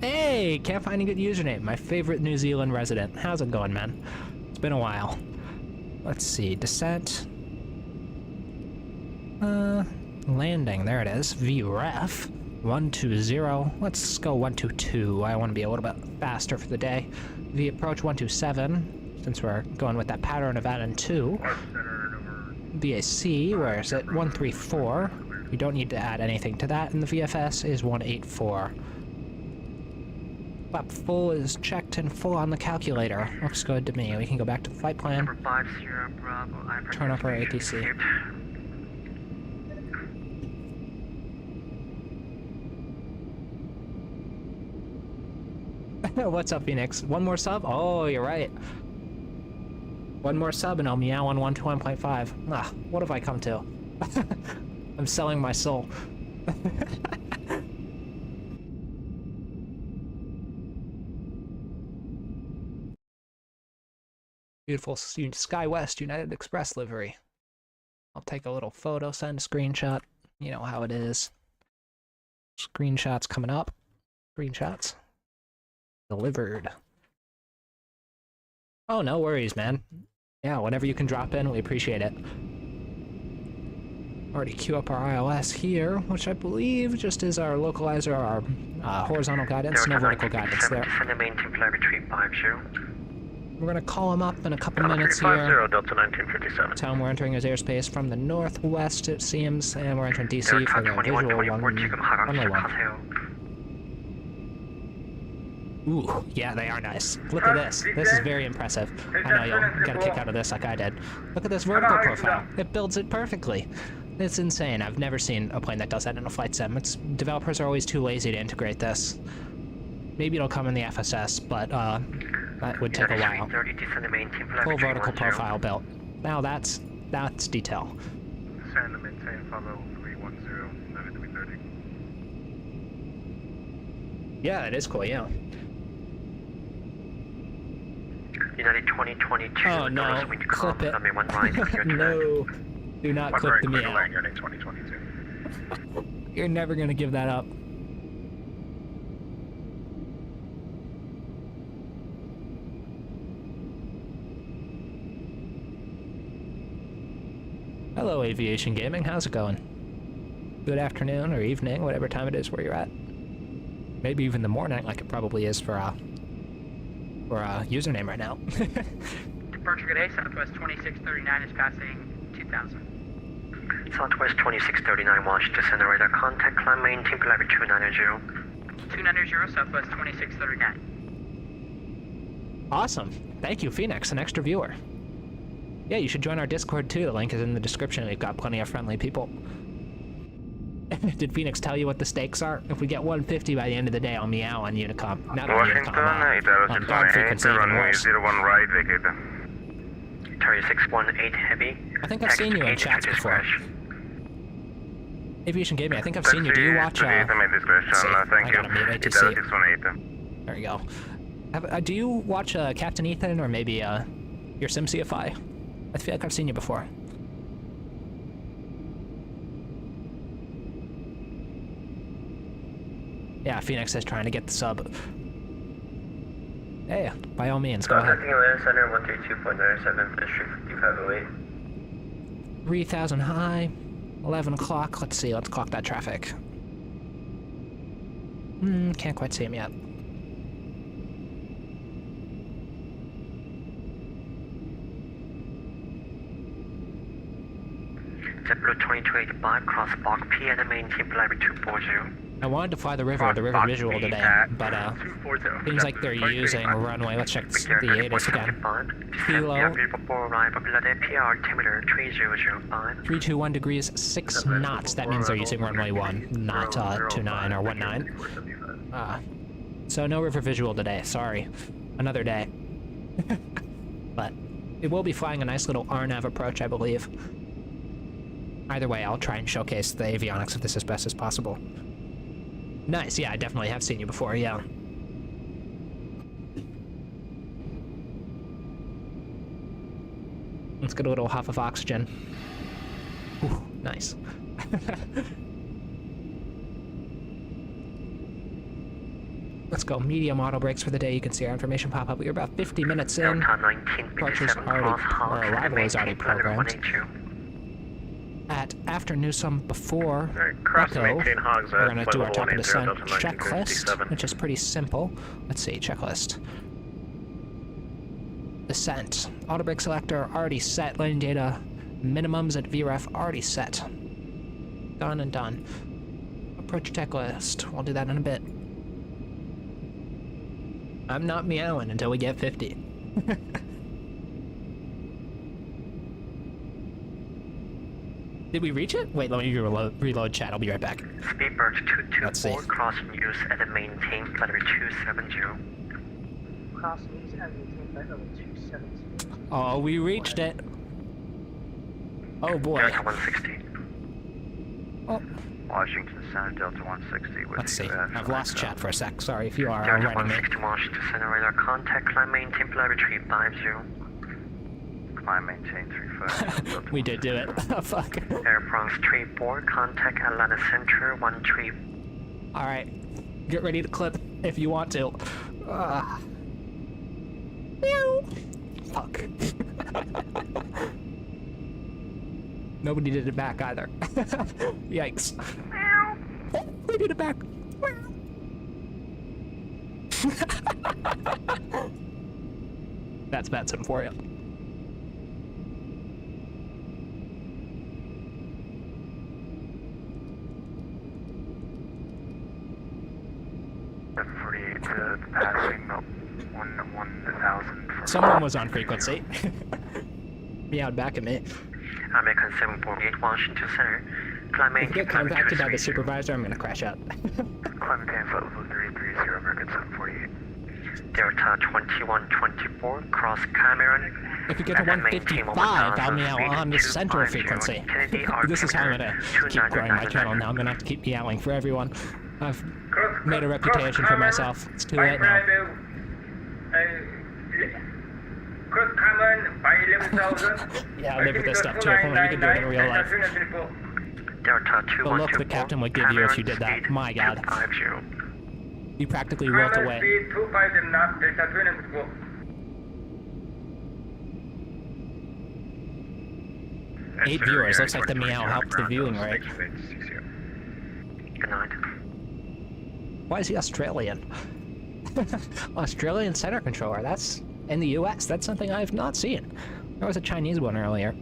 Hey, can't find a good username. My favorite New Zealand resident. How's it going, man? It's been a while. Let's see, descent. Landing, there it is. VREF, 120. Let's go 122. I want to be a little bit faster for the day. V approach 127, since we're going with that pattern of add-in 2. VAC, where is it? 134. We don't need to add anything to that, and the VFS is 184. Flap full is checked and full on the calculator. Looks good to me. We can go back to the flight plan. Turn up our ATC. What's up, Phoenix? One more sub? Oh, you're right. One more sub and I'll meow on 121.5. Ah, what have I come to? I'm selling my soul. Beautiful SkyWest United Express livery. I'll take a little photo, send a screenshot. You know how it is. Screenshots coming up. Screenshots. Delivered. Oh, no worries, man. Yeah, whenever you can drop in, we appreciate it. Already queue up our ILS here, which I believe just is our localizer, our horizontal guidance, no vertical guidance there. We're going to call him up in a couple minutes here. Delta 1957. Tell him we're entering his airspace from the northwest, it seems, and we're entering DC for the visual runway 1. Ooh, yeah, they are nice. Look at this. This is very impressive. I know you'll get a kick out of this like I did. Look at this vertical profile. It builds it perfectly. It's insane. I've never seen a plane that does that in a flight sim. Developers are always too lazy to integrate this. Maybe it'll come in the FSS, but that would take a while. Full vertical profile built. Now that's detail. Descend and maintain follow 310, 9330. Yeah, it is cool, yeah. United 2022. Oh no, clip it. No, do not clip the meow. United 2022. You're never gonna give that up. Hello, Aviation Gaming. How's it going? Good afternoon or evening, whatever time it is where you're at. Maybe even the morning, like it probably is for username right now. Departure good day, Southwest 2639 is passing 2000. Southwest 2639, watch descend radar contact, climb maintain level 290. 290, Southwest 2639. Awesome. Thank you, Phoenix, an extra viewer. Yeah, you should join our Discord too. The link is in the description. We've got plenty of friendly people. Did Phoenix tell you what the stakes are? If we get 150 by the end of the day, I'll meow on Unicom. Not on Washington, Unicom, on guard frequency, even runway worse. 01 right, vacate. 3618 heavy. I think I've seen you in chats before. Aviation Gaming, I think I've seen you. Do you watch, thank you. I gotta mute ATC. There you go. Do you watch Captain Ethan or maybe your SimCFI? I feel like I've seen you before. Yeah, Phoenix is trying to get the sub. Hey, by all means, go ahead. Center 132.97, Fifth Street 5508. 3,000 high, 11 o'clock. Let's see, let's clock that traffic. Can't quite see him yet. JetBlue 2285, cross Block P and maintain level 240. I wanted to fly the river visual today, but seems like they're using runway. Let's check the ATIS again. Kilo 321 degrees 6 knots. That means they're using runway 1, not 29 or 19. So no river visual today. Sorry, another day. But it will be flying a nice little RNAV approach, I believe. Either way, I'll try and showcase the avionics of this as best as possible. Nice, yeah, I definitely have seen you before, yeah. Let's get a little huff of oxygen. Ooh, nice. Let's go. Medium auto brakes for the day. You can see our information pop up. We're about 50 minutes in. Departure's already, our arrival is already programmed. At after Newsome before Echo, we're going to do our top of descent checklist, which is pretty simple. Let's see, checklist. Descent. Auto brake selector already set. Lane data minimums at VREF already set. Done and done. Approach checklist. We'll do that in a bit. I'm not meowing until we get 50. Did we reach it? Wait, let me reload chat. I'll be right back. Speedbird 224, cross news and maintain level 270. Cross news and maintain flight level 270. Oh, we reached it. Oh boy. Delta 160. Oh. Washington Center, Delta 160. Let's see. I've lost chat for a sec. Sorry if you are Delta writing me. 160, Washington Center, radar contact, climb maintain level 350. Climb maintain 350. We did do it. Oh, fuck. Air France 34, contact Atlanta Center 13. Alright. Get ready to clip if you want to. Meow. Fuck. Nobody did it back either. Yikes. Meow. Oh, we did it back. That's VATSIM for you. Passing Someone was on frequency. Meowed back at me. American 748 Washington Center. Climate If I get contacted by the supervisor, I'm gonna crash out. Climate and flight level 330, American 748. Delta 2124, cross Cameron. If you get to 155, I'll meow on the center frequency. This is how I'm gonna keep growing my channel now. I'm gonna have to keep meowing for everyone. I've made a reputation for myself. It's too late now. Cross Cameron by 11,000. Yeah, I live with this stuff too. If only we could do it in real life. Delta The look the captain would give you if you did that. My God. You practically wilt away. Speed 25 knots, Delta 294. 8 viewers. Looks like the meow helped the viewing rate. Good night. Why is he Australian? Australian center controller. That's in the US. That's something I have not seen. There was a Chinese one earlier.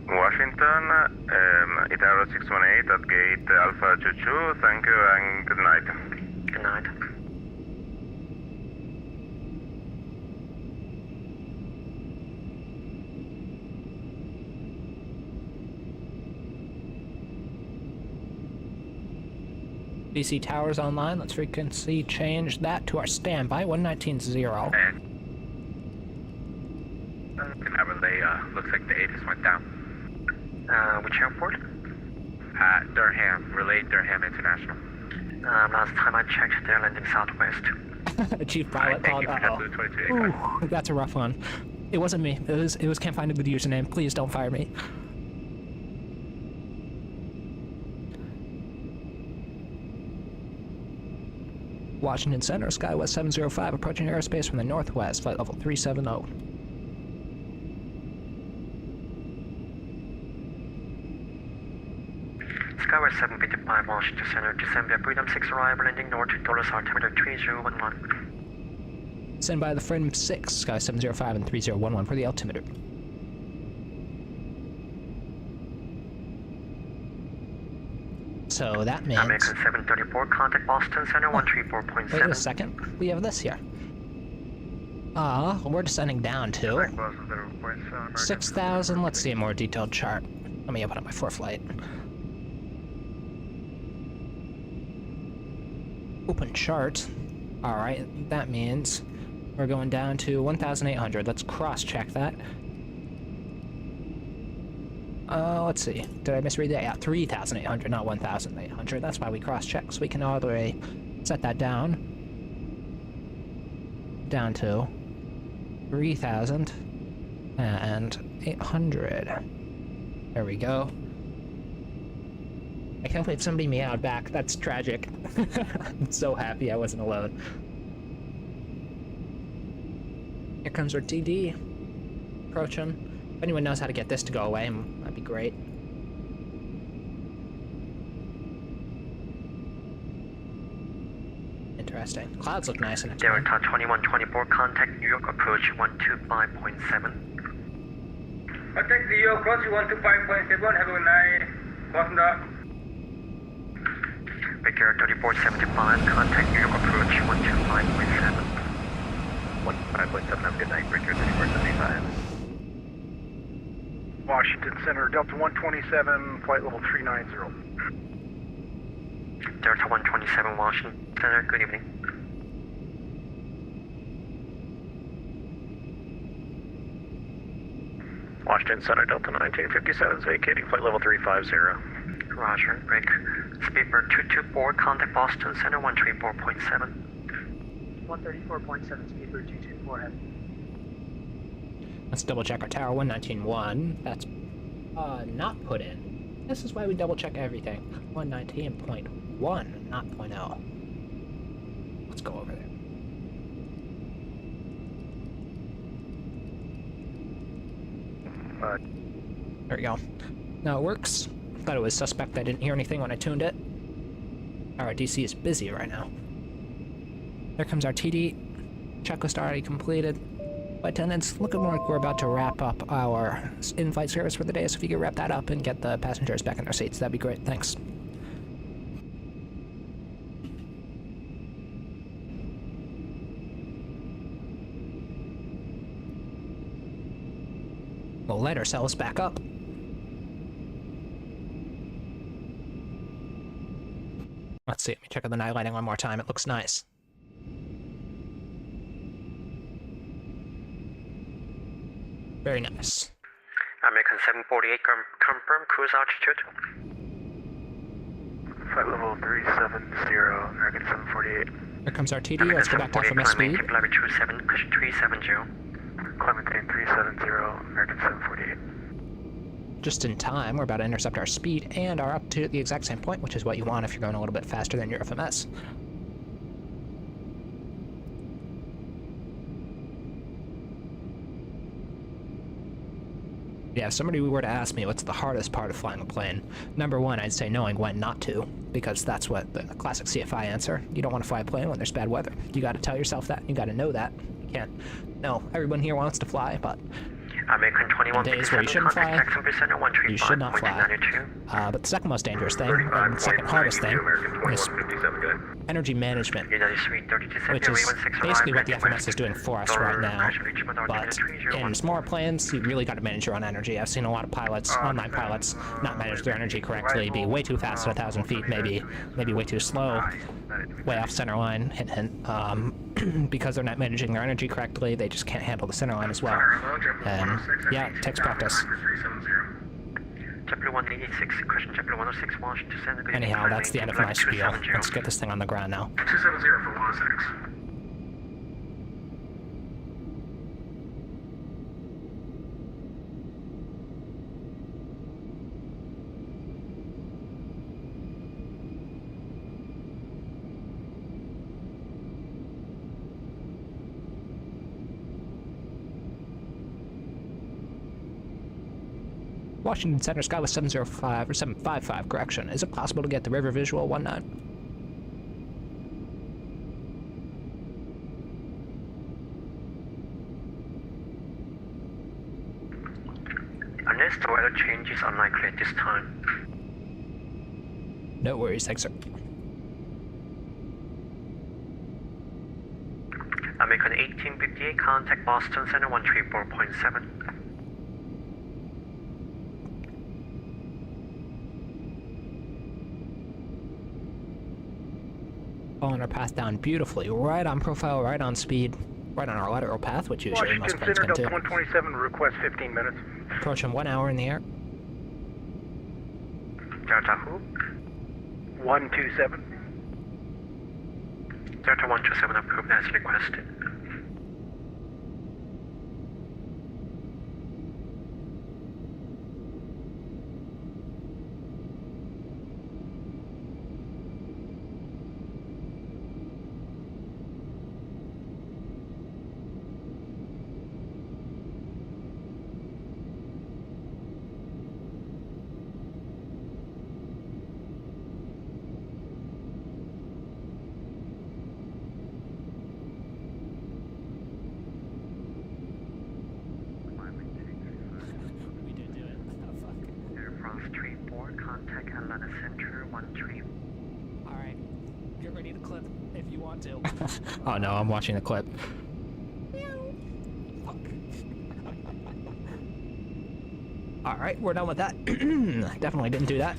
Washington, Itauro 618 at gate Alpha 22, thank you and good night. Good night. DC towers online. Let's frequency change that to our standby 119.0. Looks like the Aegis went down. Which airport? Durham, relay Durham International. Last time I checked, they're landing southwest. Chief pilot called. Ooh, that's a rough one. It wasn't me. It was can't find a good username. Please don't fire me. Washington Center, SkyWest 705, approaching airspace from the northwest, flight level 370. SkyWest 755 Washington Center, December Freedom 6 arrival, landing north, Dollar altimeter 3011. Send by the Freedom 6, Sky 705 and 3011 for the altimeter. So that means... American 734, contact Boston Center 134.7. Wait a second, we have this here. We're descending down to 6,000. Let's see a more detailed chart. Let me open up my ForeFlight. Open chart. Alright, that means we're going down to 1,800. Let's cross-check that. Let's see. Did I misread that? Yeah, 3,800, not 1,800. That's why we cross-check, so we can already set that down. Down to 3,800. There we go. I can't believe somebody meowed back. That's tragic. I'm so happy I wasn't alone. Here comes our TD. Approaching. If anyone knows how to get this to go away, that'd be great. Interesting. Clouds look nice in it. Delta 2124, contact New York approach 125.7. Contact New York approach 125.7, have a good night. Welcome up. Victor 3475, contact New York approach 125.7. 125.7, have a good night, Victor 3475. Washington Center, Delta 127, flight level 390. Delta 127, Washington Center, good evening. Washington Center, Delta 1957 is vacating, flight level 350. Roger, Rick. Speedbird 224, contact Boston Center 134.7. 134.7, Speedbird 224, heavy. Let's double check our tower 119.1. That's not put in. This is why we double check everything. 119.1, not 0.0. Let's go over there. There we go. Now it works. Thought it was suspect I didn't hear anything when I tuned it. Our DC is busy right now. There comes our TD. Checklist already completed. Attendants, looking like we're about to wrap up our in-flight service for the day, so if you could wrap that up and get the passengers back in their seats, that'd be great. Thanks. We'll light ourselves back up. Let's see, let me check out the night lighting one more time. It looks nice. Very nice. American 748, confirm cruise altitude. Flight level 370, American 748. Here comes our TD. Let's go back to FMS speed. Level 370. Clementine 370, American 748. Just in time, we're about to intercept our speed and our altitude at the exact same point, which is what you want if you're going a little bit faster than your FMS. Yeah, if somebody were to ask me what's the hardest part of flying a plane, number one, I'd say knowing when not to, because that's what the classic CFI answer. You don't want to fly a plane when there's bad weather. You got to tell yourself that. You got to know that. You can't. No, everyone here wants to fly, but American 21, days where you shouldn't fly, you should not fly. But the second most dangerous thing, and the second hardest thing, is energy management, which is basically what the FMS is doing for us right now. But in smaller planes, you really got to manage your own energy. I've seen a lot of pilots, online pilots, not manage their energy correctly, be way too fast at 1,000 feet, maybe way too slow, way off center line, hint hint. Because they're not managing their energy correctly, they just can't handle the center line as well. And yeah, it takes practice. Anyhow, that's the end of my spiel. Let's get this thing on the ground now. 270 for 106. Washington Center, SkyWest 705 or 755, correction. Is it possible to get the river visual 19? Unless the weather change is unlikely at this time. No worries, thanks, sir. American 1858, contact Boston Center 134.7. Following our path down beautifully, right on profile, right on speed, right on our lateral path, which usually most planes can do. 127, request 15 minutes. Approaching 1 hour in the air. Delta who? 127. Delta 127 approved as requested. Contact Atlanta Center 13. Alright, get ready to clip if you want to. Oh no, I'm watching the clip. Alright, we're done with that. Definitely didn't do that.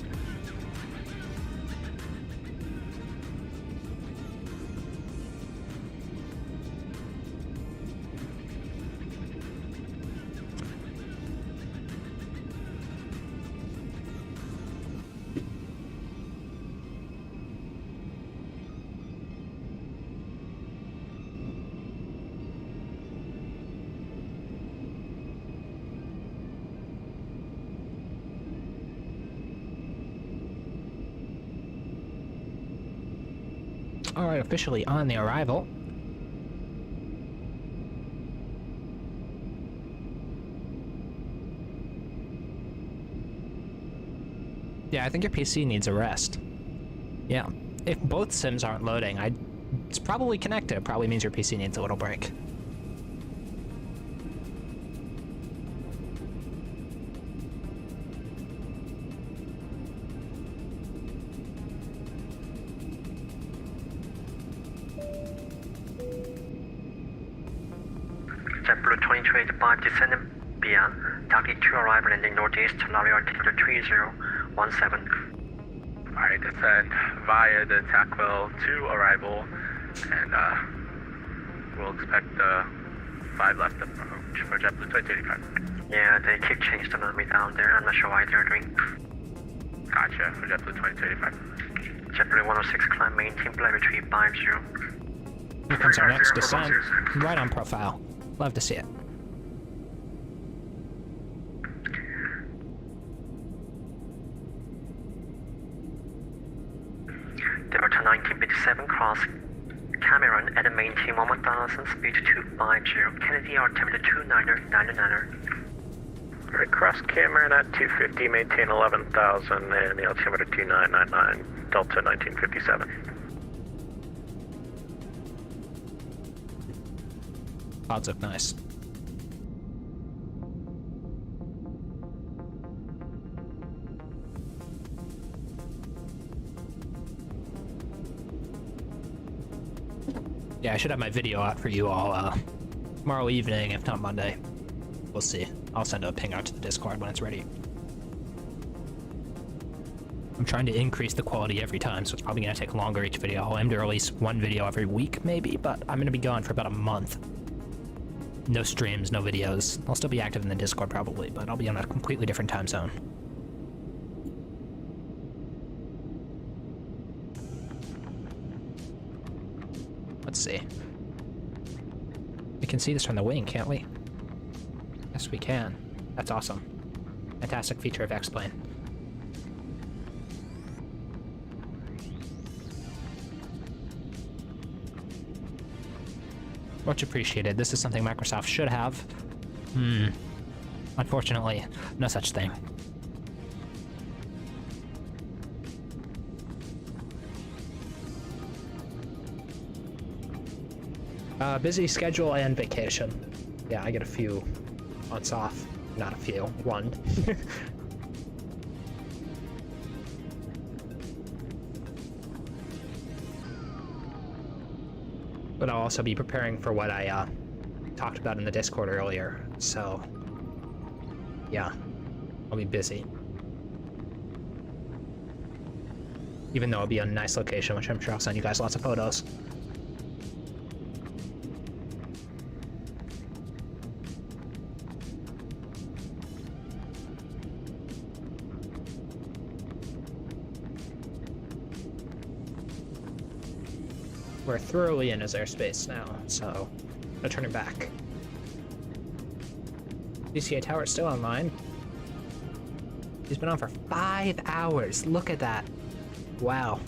Alright, officially on the arrival. Yeah, I think your PC needs a rest. Yeah, if both sims aren't loading, it's probably connected. It probably means your PC needs a little break. JetBlue 2025 descending beyond target 2 arrival landing northeast, runway altimeter 3017. Alright, descend via the TACWell to arrival, and we'll expect 5 left approach for JetBlue 2085. Yeah, they keep changing the runway down there. I'm not sure why they're doing. Gotcha, for JetBlue 2085. JetBlue 106, climb maintain flight retreat 50. Here comes our next descent. Right on profile. Love to see it. Delta 1957, cross Cameron at a maintain 1000, speed 250, Kennedy altimeter 2999. Alright, cross Cameron at 250, maintain 11,000, and the altimeter 2999, Delta 1957. Clouds look nice. Yeah, I should have my video out for you all tomorrow evening, if not Monday. We'll see. I'll send a ping out to the Discord when it's ready. I'm trying to increase the quality every time, so it's probably going to take longer each video. I'll aim to release one video every week, maybe, but I'm going to be gone for about a month. No streams, no videos. I'll still be active in the Discord probably, but I'll be on a completely different time zone. Let's see. We can see this from the wing, can't we? Yes, we can. That's awesome. Fantastic feature of X-Plane. Much appreciated. This is something Microsoft should have. Unfortunately, no such thing. Busy schedule and vacation. Yeah, I get a few months off. Not a few, one. But I'll also be preparing for what I talked about in the Discord earlier, so yeah, I'll be busy. Even though I'll be in a nice location, which I'm sure I'll send you guys lots of photos. We're thoroughly in his airspace now, so no turning back. TCA tower is still online. He's been on for 5 hours. Look at that. Wow.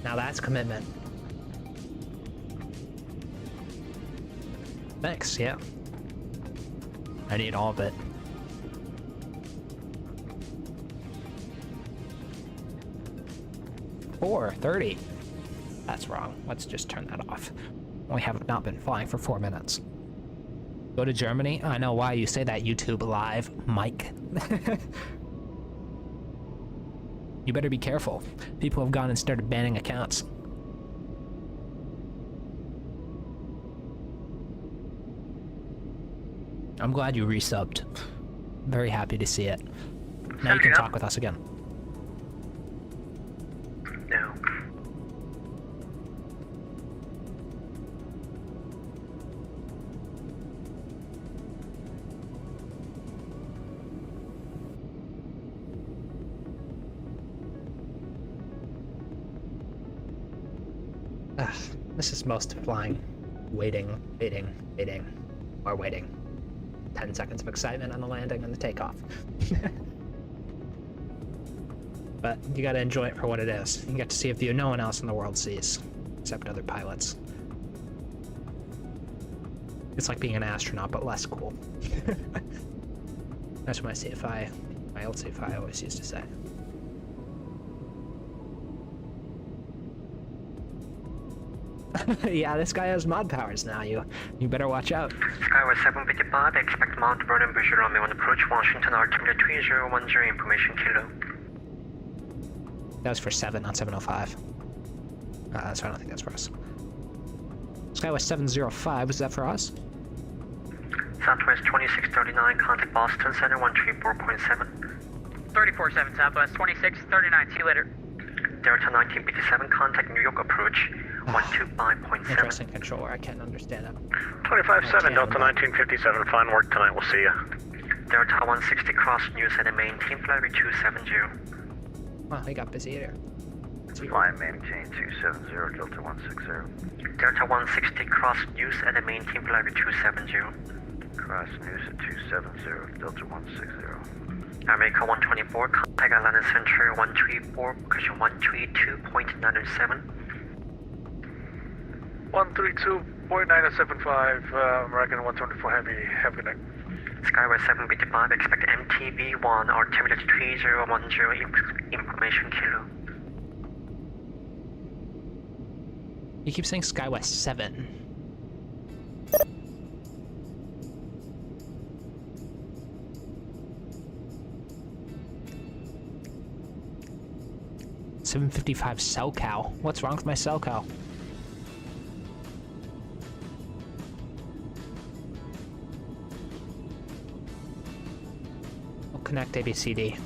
Now that's commitment. Thanks, yeah. I need all of it. $4:30. That's wrong. Let's just turn that off. We have not been flying for 4 minutes. Go to Germany? I know why you say that, YouTube Live, Mike. You better be careful. People have gone and started banning accounts. I'm glad you resubbed. Very happy to see it. Now you can talk with us again. No. This is most flying. Waiting, or waiting. 10 seconds of excitement on the landing and the takeoff. But you gotta enjoy it for what it is. You get to see a view no one else in the world sees, except other pilots. It's like being an astronaut, but less cool. That's what my old CFI always used to say. Yeah, this guy has mod powers now. You better watch out. SkyWest 755, expect Mount Vernon visual runway 1 approach, Washington altimeter 3010, information kilo. That was for 7, not 705. So I don't think that's for us. SkyWest 705, was that for us? Southwest 2639, contact Boston Center 134.7. 34-7 Southwest 2639. See you later. Delta 1957, contact New York approach 125.7. Interesting controller. I can't understand it. 25-7, Delta 1957. Fine work tonight. We'll see you. Delta 160, cross news and maintain flight 270. Wow, he got busy here. Flying maintain 270, Delta 160. Delta 160, cross news and maintain flight 270. Cross news at 270, Delta 160. America 124, contact Atlanta Center 134, position 132.907. 132.975, American 124 Heavy. Have a good night. SkyWest 755, expect MTB1 altimeter 3010, information kilo. You keep saying SkyWest 7. $755 cell cow. What's wrong with my cell cow? We'll connect ABCD.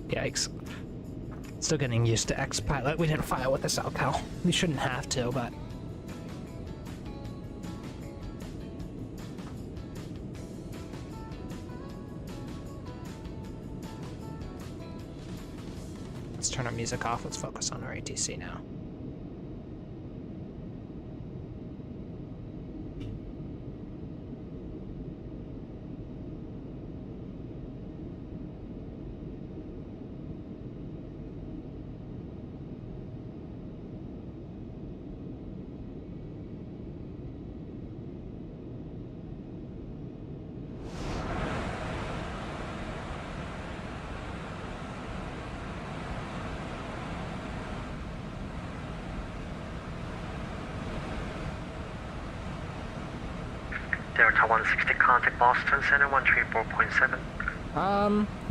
Yikes. Still getting used to X-Pilot. We didn't file with the cell cow. We shouldn't have to, but... Let's turn our music off. Let's focus on our ATC now. Delta 160, contact Boston Center 134.7.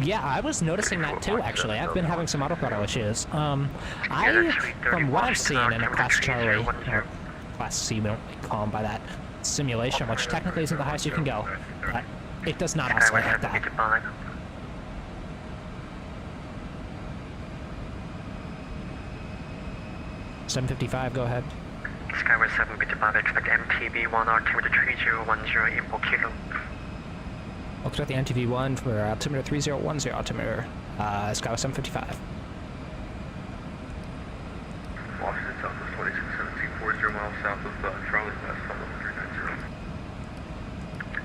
Yeah, I was noticing that too, actually. I've been having some autothrottle issues. From what I've seen in a Class Charlie, or Class C, we don't call them by that, simulation, which technically isn't the highest you can go, but it does not oscillate like that. 755, go ahead. SkyWest 755, expect MTB1 altimeter 3010, info kilo. We'll expect the MTV1 for altimeter 3010, altimeter SkyWest 755. Washington, Southwest 2617, 40 miles south of Charlie, west of 390.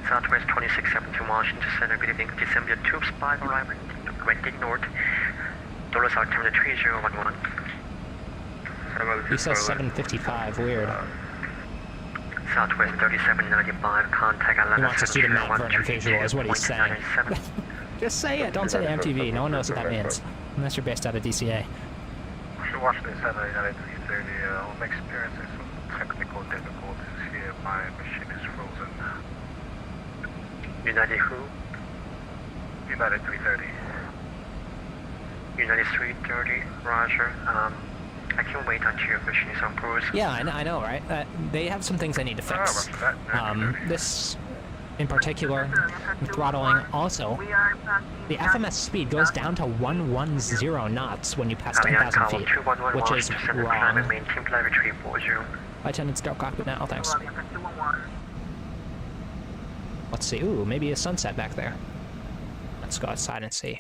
Southwest 2617, Washington Center, good evening. December 2 5 arrival, Reagan North, Dulles altimeter 3011. He says 755, weird. Southwest 3795, contact Atlanta. He wants us to do the Mount Vernon visual, is what he's saying. Just say it, don't say the MTV, no one knows what that means. Unless you're based out of DCA. Washington Center, United 330, I'm experiencing some technical difficulties here. My machine is frozen. United who? United 330. United 330, roger. I can wait until your machine is on cruise. Yeah, I know, right? They have some things they need to fix. This, in particular, the throttling. Also, the FMS speed goes down to 110 knots when you pass 10,000 feet, which is wrong. Lieutenant, start cockpit now, thanks. Let's see. Ooh, maybe a sunset back there. Let's go outside and see.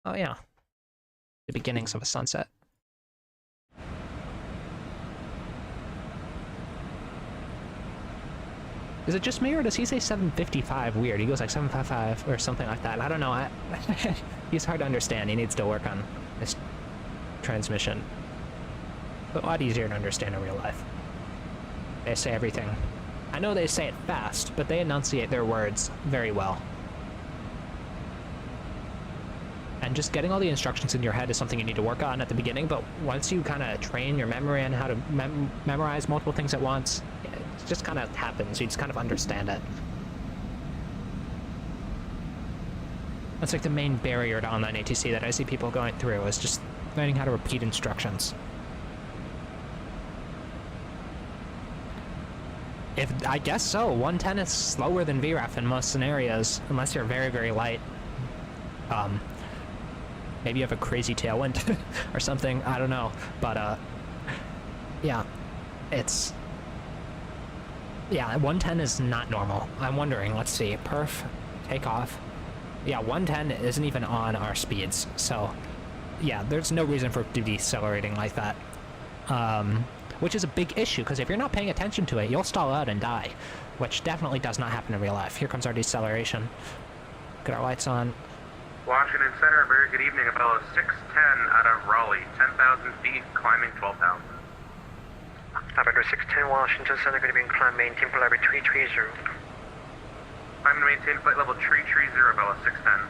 Oh yeah, the beginnings of a sunset. Is it just me, or does he say 755 weird? He goes like 755 or something like that. I don't know. He's hard to understand. He needs to work on this transmission. But a lot easier to understand in real life. They say everything. I know they say it fast, but they enunciate their words very well. And just getting all the instructions in your head is something you need to work on at the beginning, but once you kind of train your memory on how to memorize multiple things at once, it just kind of happens. You just kind of understand it. That's like the main barrier to online ATC that I see people going through, is just learning how to repeat instructions. I guess so. 110 is slower than VRAF in most scenarios, unless you're very, very light. Maybe you have a crazy tailwind or something, I don't know. But, yeah, it's... Yeah, 110 is not normal. I'm wondering, let's see, perf, takeoff. Yeah, 110 isn't even on our speeds, so... Yeah, there's no reason for it to be decelerating like that. Which is a big issue, because if you're not paying attention to it, you'll stall out and die. Which definitely does not happen in real life. Here comes our deceleration. Get our lights on. Washington Center, very good evening. About 610 out of Raleigh, 10,000 feet, climbing 12,000. Operator 610 Washington Center, going to be in climb maintain flight level 330. I'm going to maintain flight level 330, Bella 610.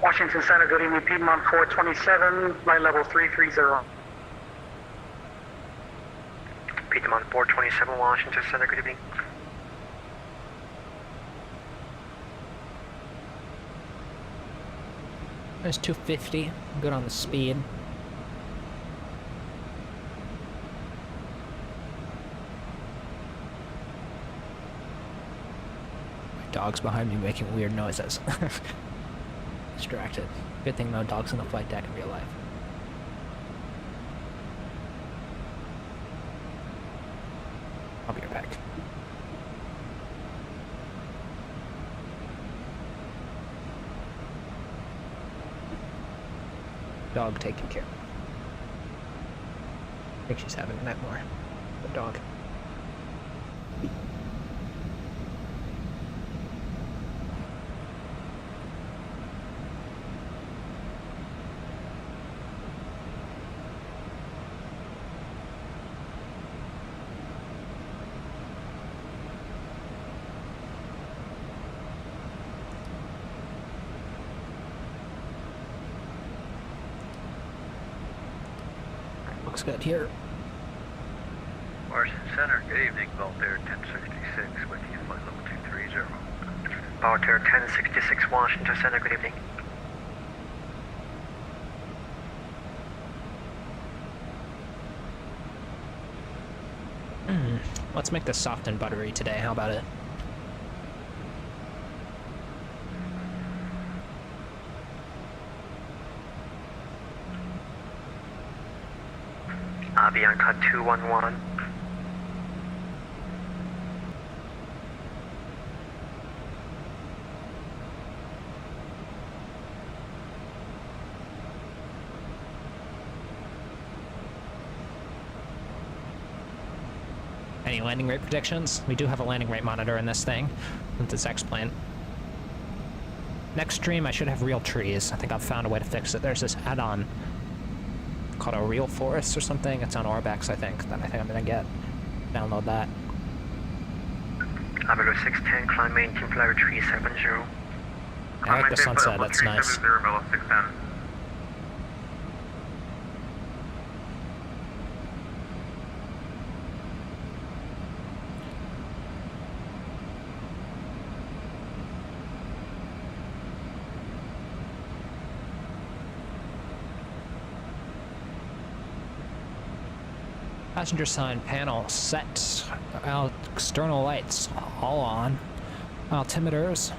Washington Center, good evening, Piedmont 427, flight level 330. Piedmont 427 Washington Center, good evening. There's 250, good on the speed. My dog's behind me making weird noises. Distracted. Good thing no dogs on the flight deck in real life. I'll be right back. Dog taken care of. I think she's having a night more. The dog. Looks good here. Washington Center, good evening, Voltaire 1066 with you, flight level 230. Voltaire 1066 Washington Center, good evening. Let's make this soft and buttery today, how about it? Bianca 211. Any landing rate predictions? We do have a landing rate monitor in this thing, with this X-plane. Next stream I should have real trees. I think I've found a way to fix it. There's this add-on called a real forest or something. It's on Orbex, I think, that I think I'm gonna get. Download that. Operator 610, climb maintain flight level 370. I like the sunset, that's nice. 610. Passenger sign panel set. External lights all on. Altimeters.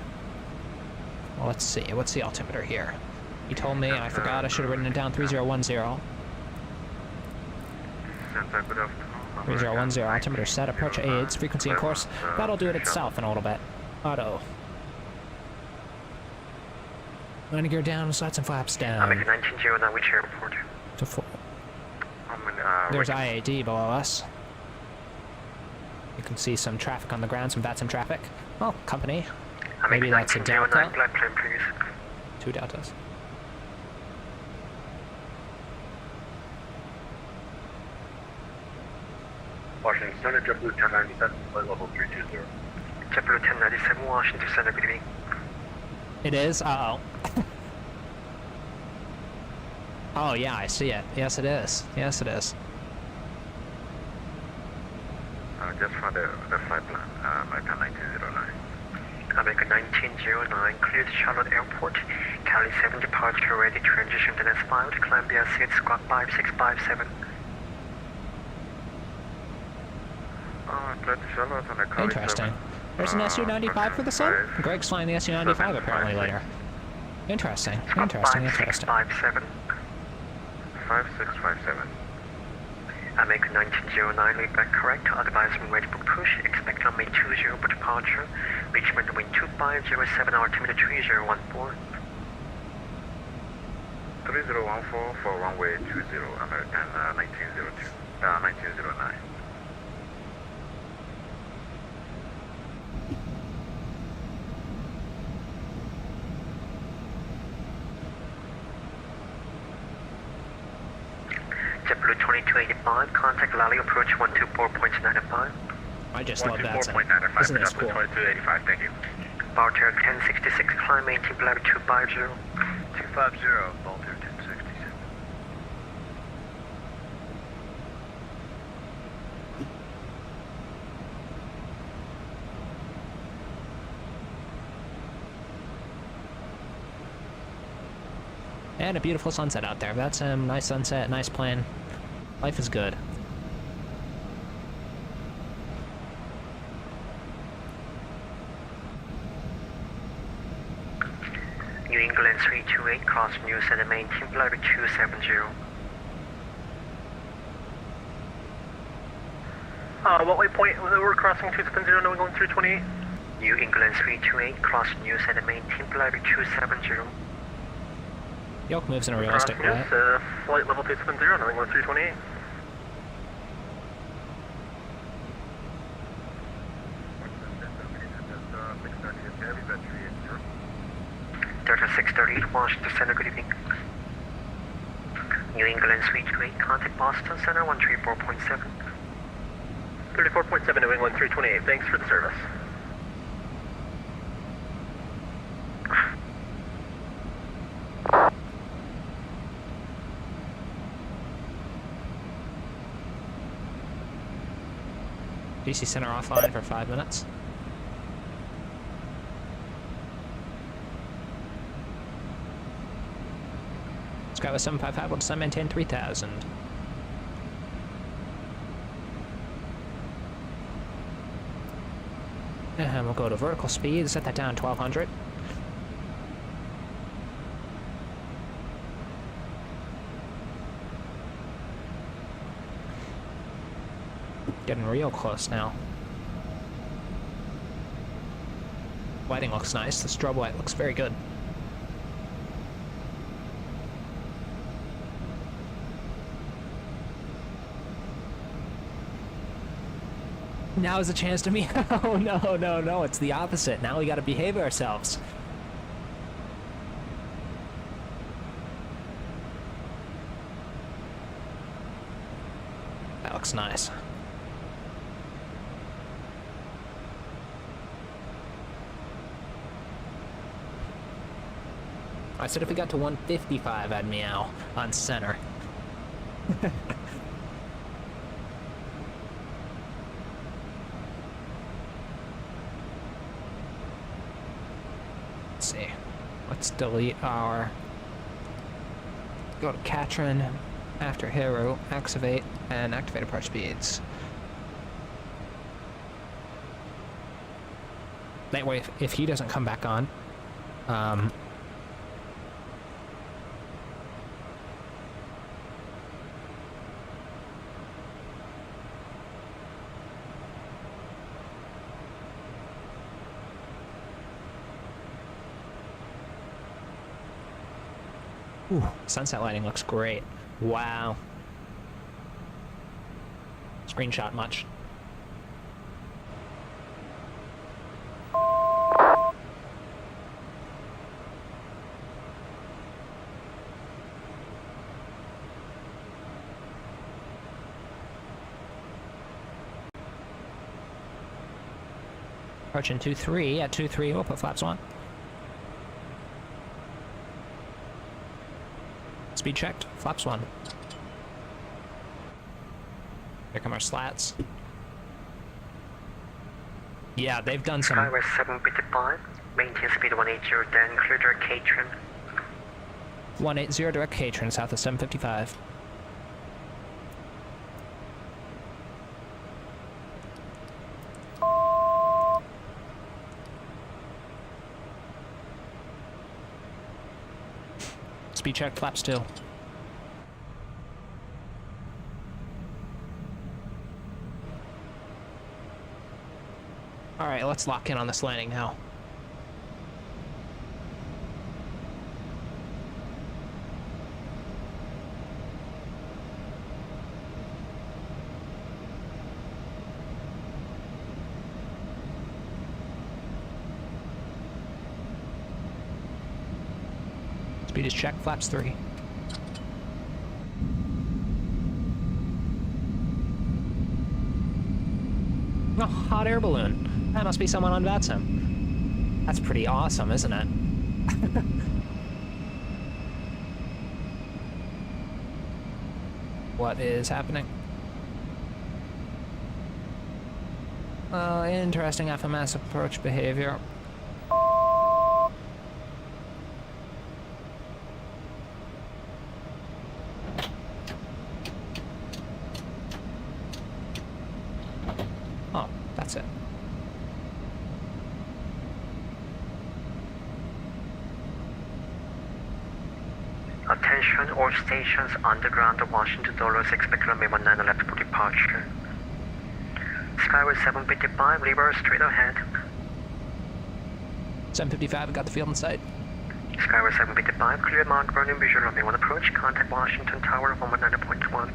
Well, let's see. What's the altimeter here? He told me. I forgot. I should have written it down. 3010. 3010. Altimeter set. Approach aids. Frequency and course. That'll do it itself in a little bit. Auto. Landing gear down, slats and flaps down. American 1909, which airport? To full. There's There's IAD below us. You can see some traffic on the ground, some VATSIM traffic. Well, company. Maybe that's a Delta. Black plane, please. 2 Deltas. Washington Center, JetBlue 1097, flight level 320. JetBlue 1097, Washington Center, good evening. It is? Uh-oh. Oh, yeah, I see it. Yes, it is. Yes, it is. Just for the flight plan, American 1909. American 1909, cleared Charlotte Airport. Cali 7 departure ready, transition to next flight. Climb the seat, squawk 5657. Interesting. There's an SU-95 for the sun? Greg's flying the SU-95 apparently later. Interesting. Interesting. Interesting. 5657. American 1909, lead back correct. Advisement ready for push. Expect runway 20 for departure. Reachment wind 2507, altimeter 3014. 3014 for runway 20, American 1909. JetBlue 2285, contact Lally, approach 124.95. I just love that. 124.95 Isn't this for cool? 2285, thank you. Baltic 1066, climb 18, Black 250. 250, Baltic 1067. And a beautiful sunset out there. That's a nice sunset, nice plane. Life is good. New England 328, cross New Center, maintain Black 270. What waypoint we're crossing 270, New England 328? New England 328, cross New Center, maintain Black 270. Yoke moves in a realistic way. Flight level 270, New England 328. Delta 638, Washington Center, good evening. New England 328, contact Boston Center, 134.7. 34.7, New England 328, thanks for the service. DC Center offline for 5 minutes. SkyWest 755 will descend, maintain 3000. And we'll go to vertical speed, set that down 1200. Getting real close now. Lighting looks nice. The strobe light looks very good. Now is a chance to meet. Oh, no. It's the opposite. Now we gotta behave ourselves. That looks nice. I said if we got to 155, I'd meow on center. Let's see. Let's delete our... Go to Katrin, after Hero, activate, and activate approach speeds. That way, if he doesn't come back on, Ooh, sunset lighting looks great. Wow. Screenshot much. Approaching 2-3. At 2-3, we'll put flaps on. Speed checked. Flaps 1. Here come our slats. Yeah, they've done some... SkyWest 755, maintain speed 180, then clear direct K-trim. 180 direct K-trim south of 755. Speed check, flaps 2. Alright, let's lock in on this landing now. Speed is checked, flaps 3. Oh, hot air balloon. That must be someone on VATSIM. That's pretty awesome, isn't it? What is happening? Interesting FMS approach behavior. Oh, that's it. Attention, all stations underground Washington Dulles, expect runway 19 left for departure. SkyWest 755, reverse straight ahead. 755, got the field in sight. SkyWest 755, clear Mount Vernon visual runway 1 approach, contact Washington Tower 119.1.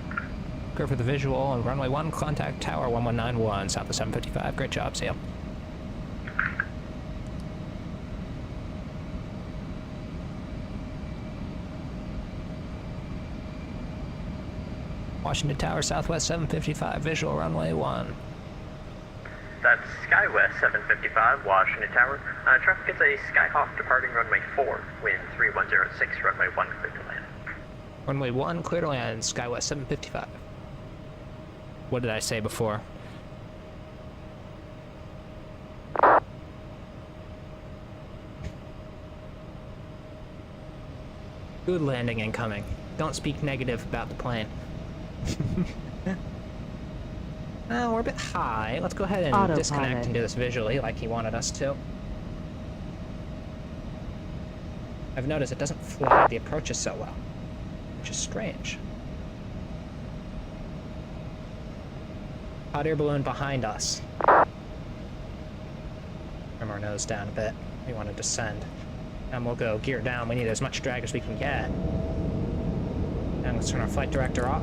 Go for the visual on runway 1, contact tower 1191, south of 755. Great job, see ya. Washington Tower, southwest 755, visual runway 1. That's SkyWest 755, Washington Tower. Traffic gets a Skyhawk departing runway 4, wind 3106, runway 1 clear to land. Runway 1, clear to land, SkyWest 755. What did I say before? Good landing incoming. Don't speak negative about the plane. We're a bit high. Let's go ahead and disconnect and do this visually like he wanted us to. I've noticed it doesn't fly the approaches so well, which is strange. Hot air balloon behind us. Trim our nose down a bit. We want to descend. And we'll go gear down. We need as much drag as we can get. And let's turn our flight director off.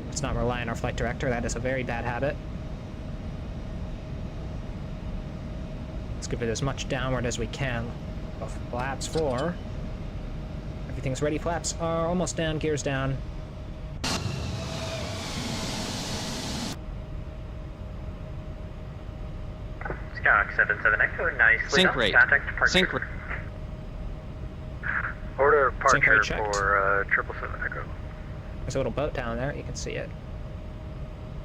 Let's not rely on our flight director. That is a very bad habit. Let's give it as much downward as we can. Flaps 4. Everything's ready. Flaps are almost down. Gears down. Skyhawk 77 Echo, nicely Sync done. rate. Contact departure. Sync rate. Order Sync rate departure checked. for 777 Echo. There's a little boat down there. You can see it.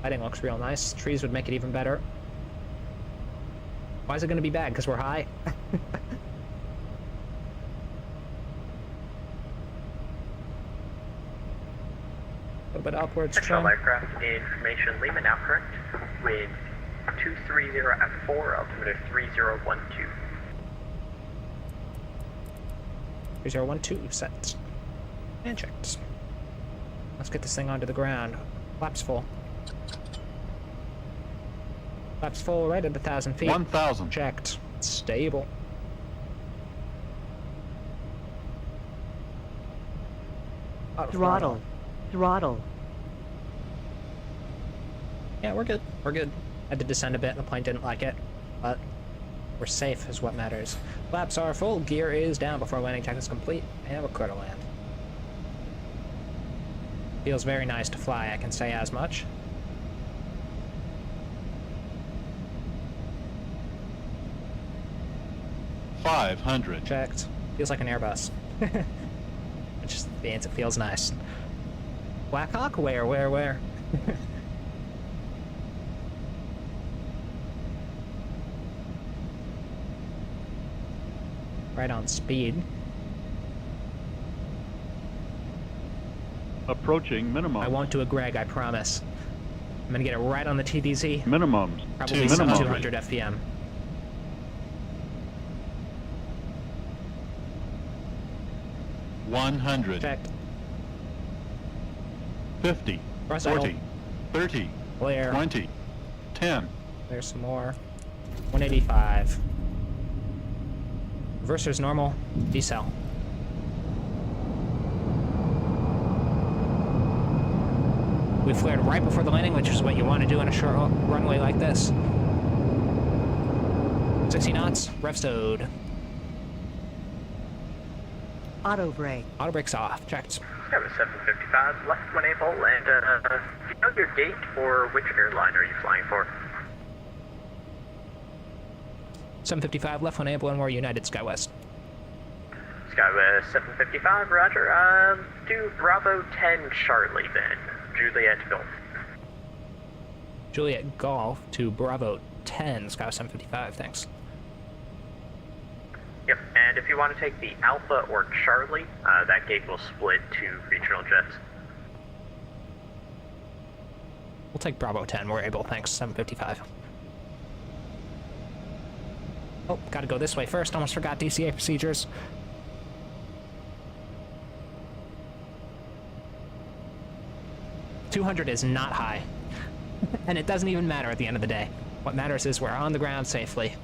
Lighting looks real nice. Trees would make it even better. Why is it going to be bad? Because we're high? A little bit upwards trim. Aircraft information, Lima now correct, with 230 at 4, altimeter 3012. 3012 set. And checked. Let's get this thing onto the ground. Flaps full. Flaps full right at 1,000 feet. 1,000. Checked. Stable. Throttle. Throttle. Yeah, we're good. We're good. Had to descend a bit, the plane didn't like it, but we're safe is what matters. Flaps are full, gear is down before landing check is complete, and we're clear to land. Feels very nice to fly, I can say as much. $500. Checked. Feels like an Airbus. It just means it feels nice. Black Hawk? Where? Right on speed. Approaching minimum. I won't do a Greg, I promise. I'm gonna get it right on the TDZ. Minimums. Probably some 200 FPM. $100. Checked. 50. Cross 40. idle. 30. Clear. 20. 10. There's some more. 185. Reverser's normal. Decel. We flared right before the landing, which is what you want to do on a short runway like this. 60 knots, rev stowed. Auto brake. Auto brake's off, checked. SkyWest 755, left when able, and do you know your gate or which airline are you flying for? 755, left when able, and we're United SkyWest. SkyWest 755, roger. Do Bravo 10 Charlie then. Juliet Golf. Juliet Golf to Bravo 10, SkyWest 755, thanks. Yep, and if you want to take the Alpha or Charlie, that gate will split to regional jets. We'll take Bravo 10, we're able, thanks, 755. Oh, gotta go this way first, almost forgot DCA procedures. $200 is not high, and it doesn't even matter at the end of the day. What matters is we're on the ground safely.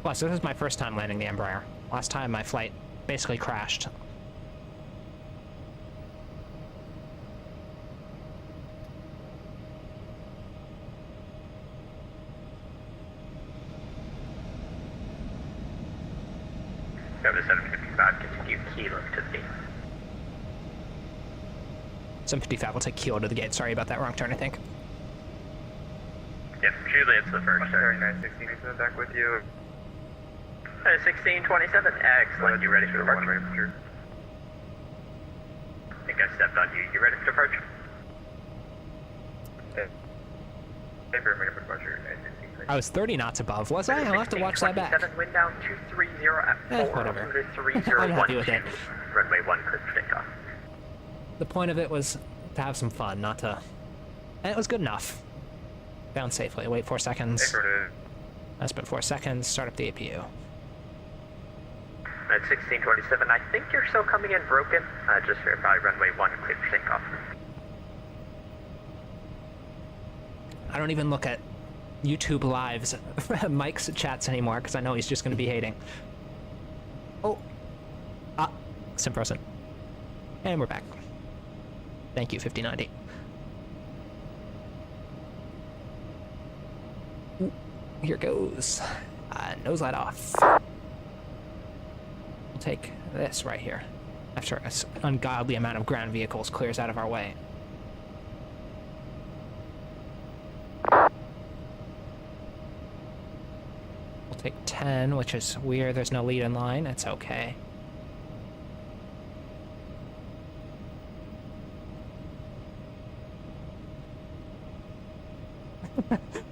Plus, this is my first time landing the Embraer. Last time my flight basically crashed. SkyWest 755, continue kilo to the gate. 755 will take kilo to the gate. Sorry about that wrong turn, I think. Yep, Juliet's the first. 3916 back with you. 1627, excellent. You ready for departure? I think I stepped on you. You ready for departure? I was 30 knots above, was I? I'll have to watch that back. Wind down 230 at 4. Whatever. 3012. I'm happy with it. Runway 1, clear for takeoff. The point of it was to have some fun, not to... And it was good enough. Down safely. Wait 4 seconds. I spent 4 seconds. Start up the APU. At 1627, I think you're still coming in broken. Just verify runway 1, clear for takeoff. I don't even look at YouTube Live's Mike's chats anymore because I know he's just going to be hating. Oh. Sim frozen. And we're back. Thank you, 5090. Ooh, here goes. Nose light off. We'll take this right here after an ungodly amount of ground vehicles clears out of our way. We'll take 10, which is weird. There's no lead in line. It's okay.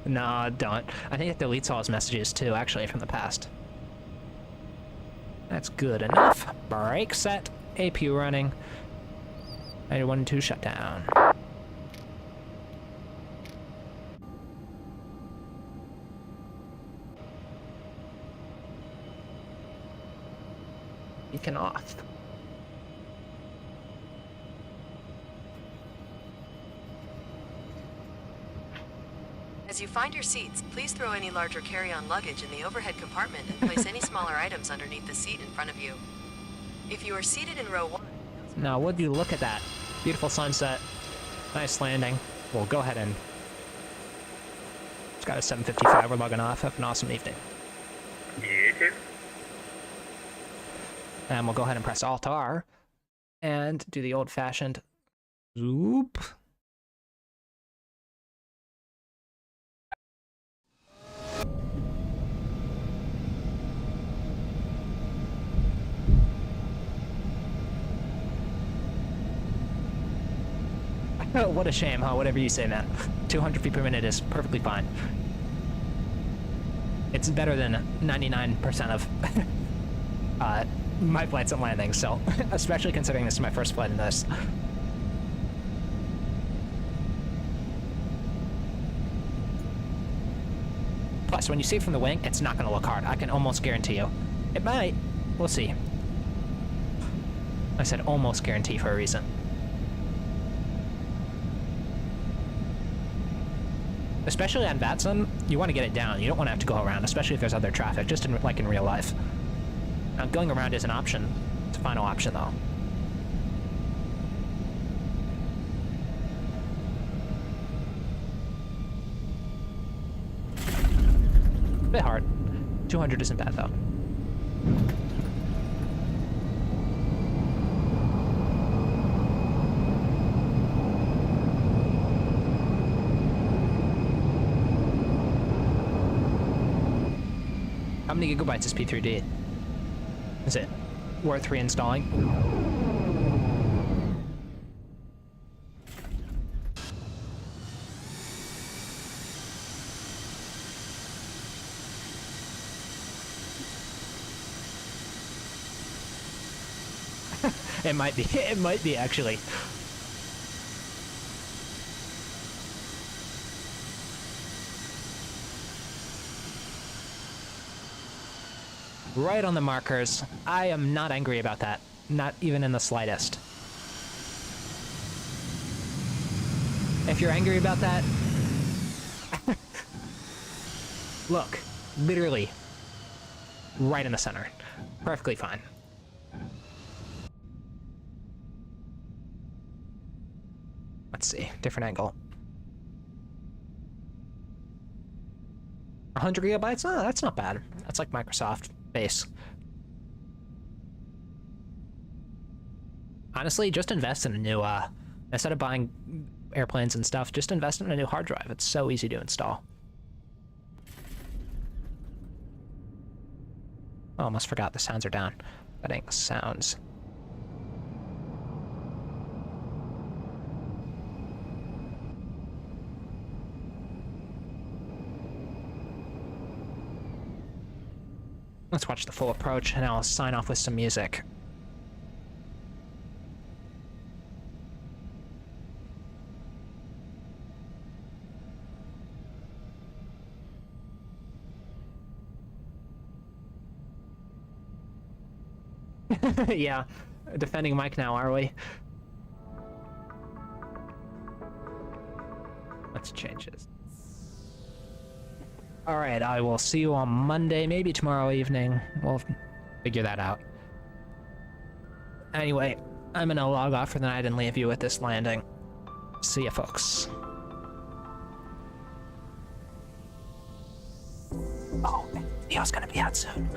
No, don't. I think it deletes all his messages too, actually, from the past. That's good enough. Brake set. APU running. 91 and 2 shutdown. Beacon off. As you find your seats, please throw any larger carry-on luggage in the overhead compartment and place any smaller items underneath the seat in front of you. If you are seated in row 1... Now, would you look at that? Beautiful sunset. Nice landing. We'll go ahead and... It's got a 755. We're logging off. Have an awesome evening. You too. And we'll go ahead and press Alt-R and do the old-fashioned zoop. What a shame, huh? Whatever you say, man. 200 feet per minute is perfectly fine. It's better than 99% of my flights and landings, so especially considering this is my first flight in this. Plus, when you see it from the wing, it's not going to look hard. I can almost guarantee you. It might. We'll see. I said almost guarantee for a reason. Especially on VATSIM, you want to get it down. You don't want to have to go around, especially if there's other traffic, just in, like in real life. Now, going around is an option. It's a final option, though. A bit hard. 200 isn't bad, though. How many gigabytes is P3D? Is it worth reinstalling? It might be. It might be, actually. Right on the markers. I am not angry about that. Not even in the slightest. If you're angry about that... Look. Literally. Right in the center. Perfectly fine. Let's see. Different angle. 100 gigabytes? Oh, that's not bad. That's like Microsoft base. Honestly, just invest in a new, instead of buying airplanes and stuff, just invest in a new hard drive. It's so easy to install. Oh, almost forgot the sounds are down. Settings, sounds. Let's watch the full approach, and I'll sign off with some music. Yeah, defending Mike now, are we? Let's change this. Alright, I will see you on Monday, maybe tomorrow evening. We'll figure that out. Anyway, I'm gonna log off for the night and leave you with this landing. See ya, folks. Oh, the video's gonna be out soon.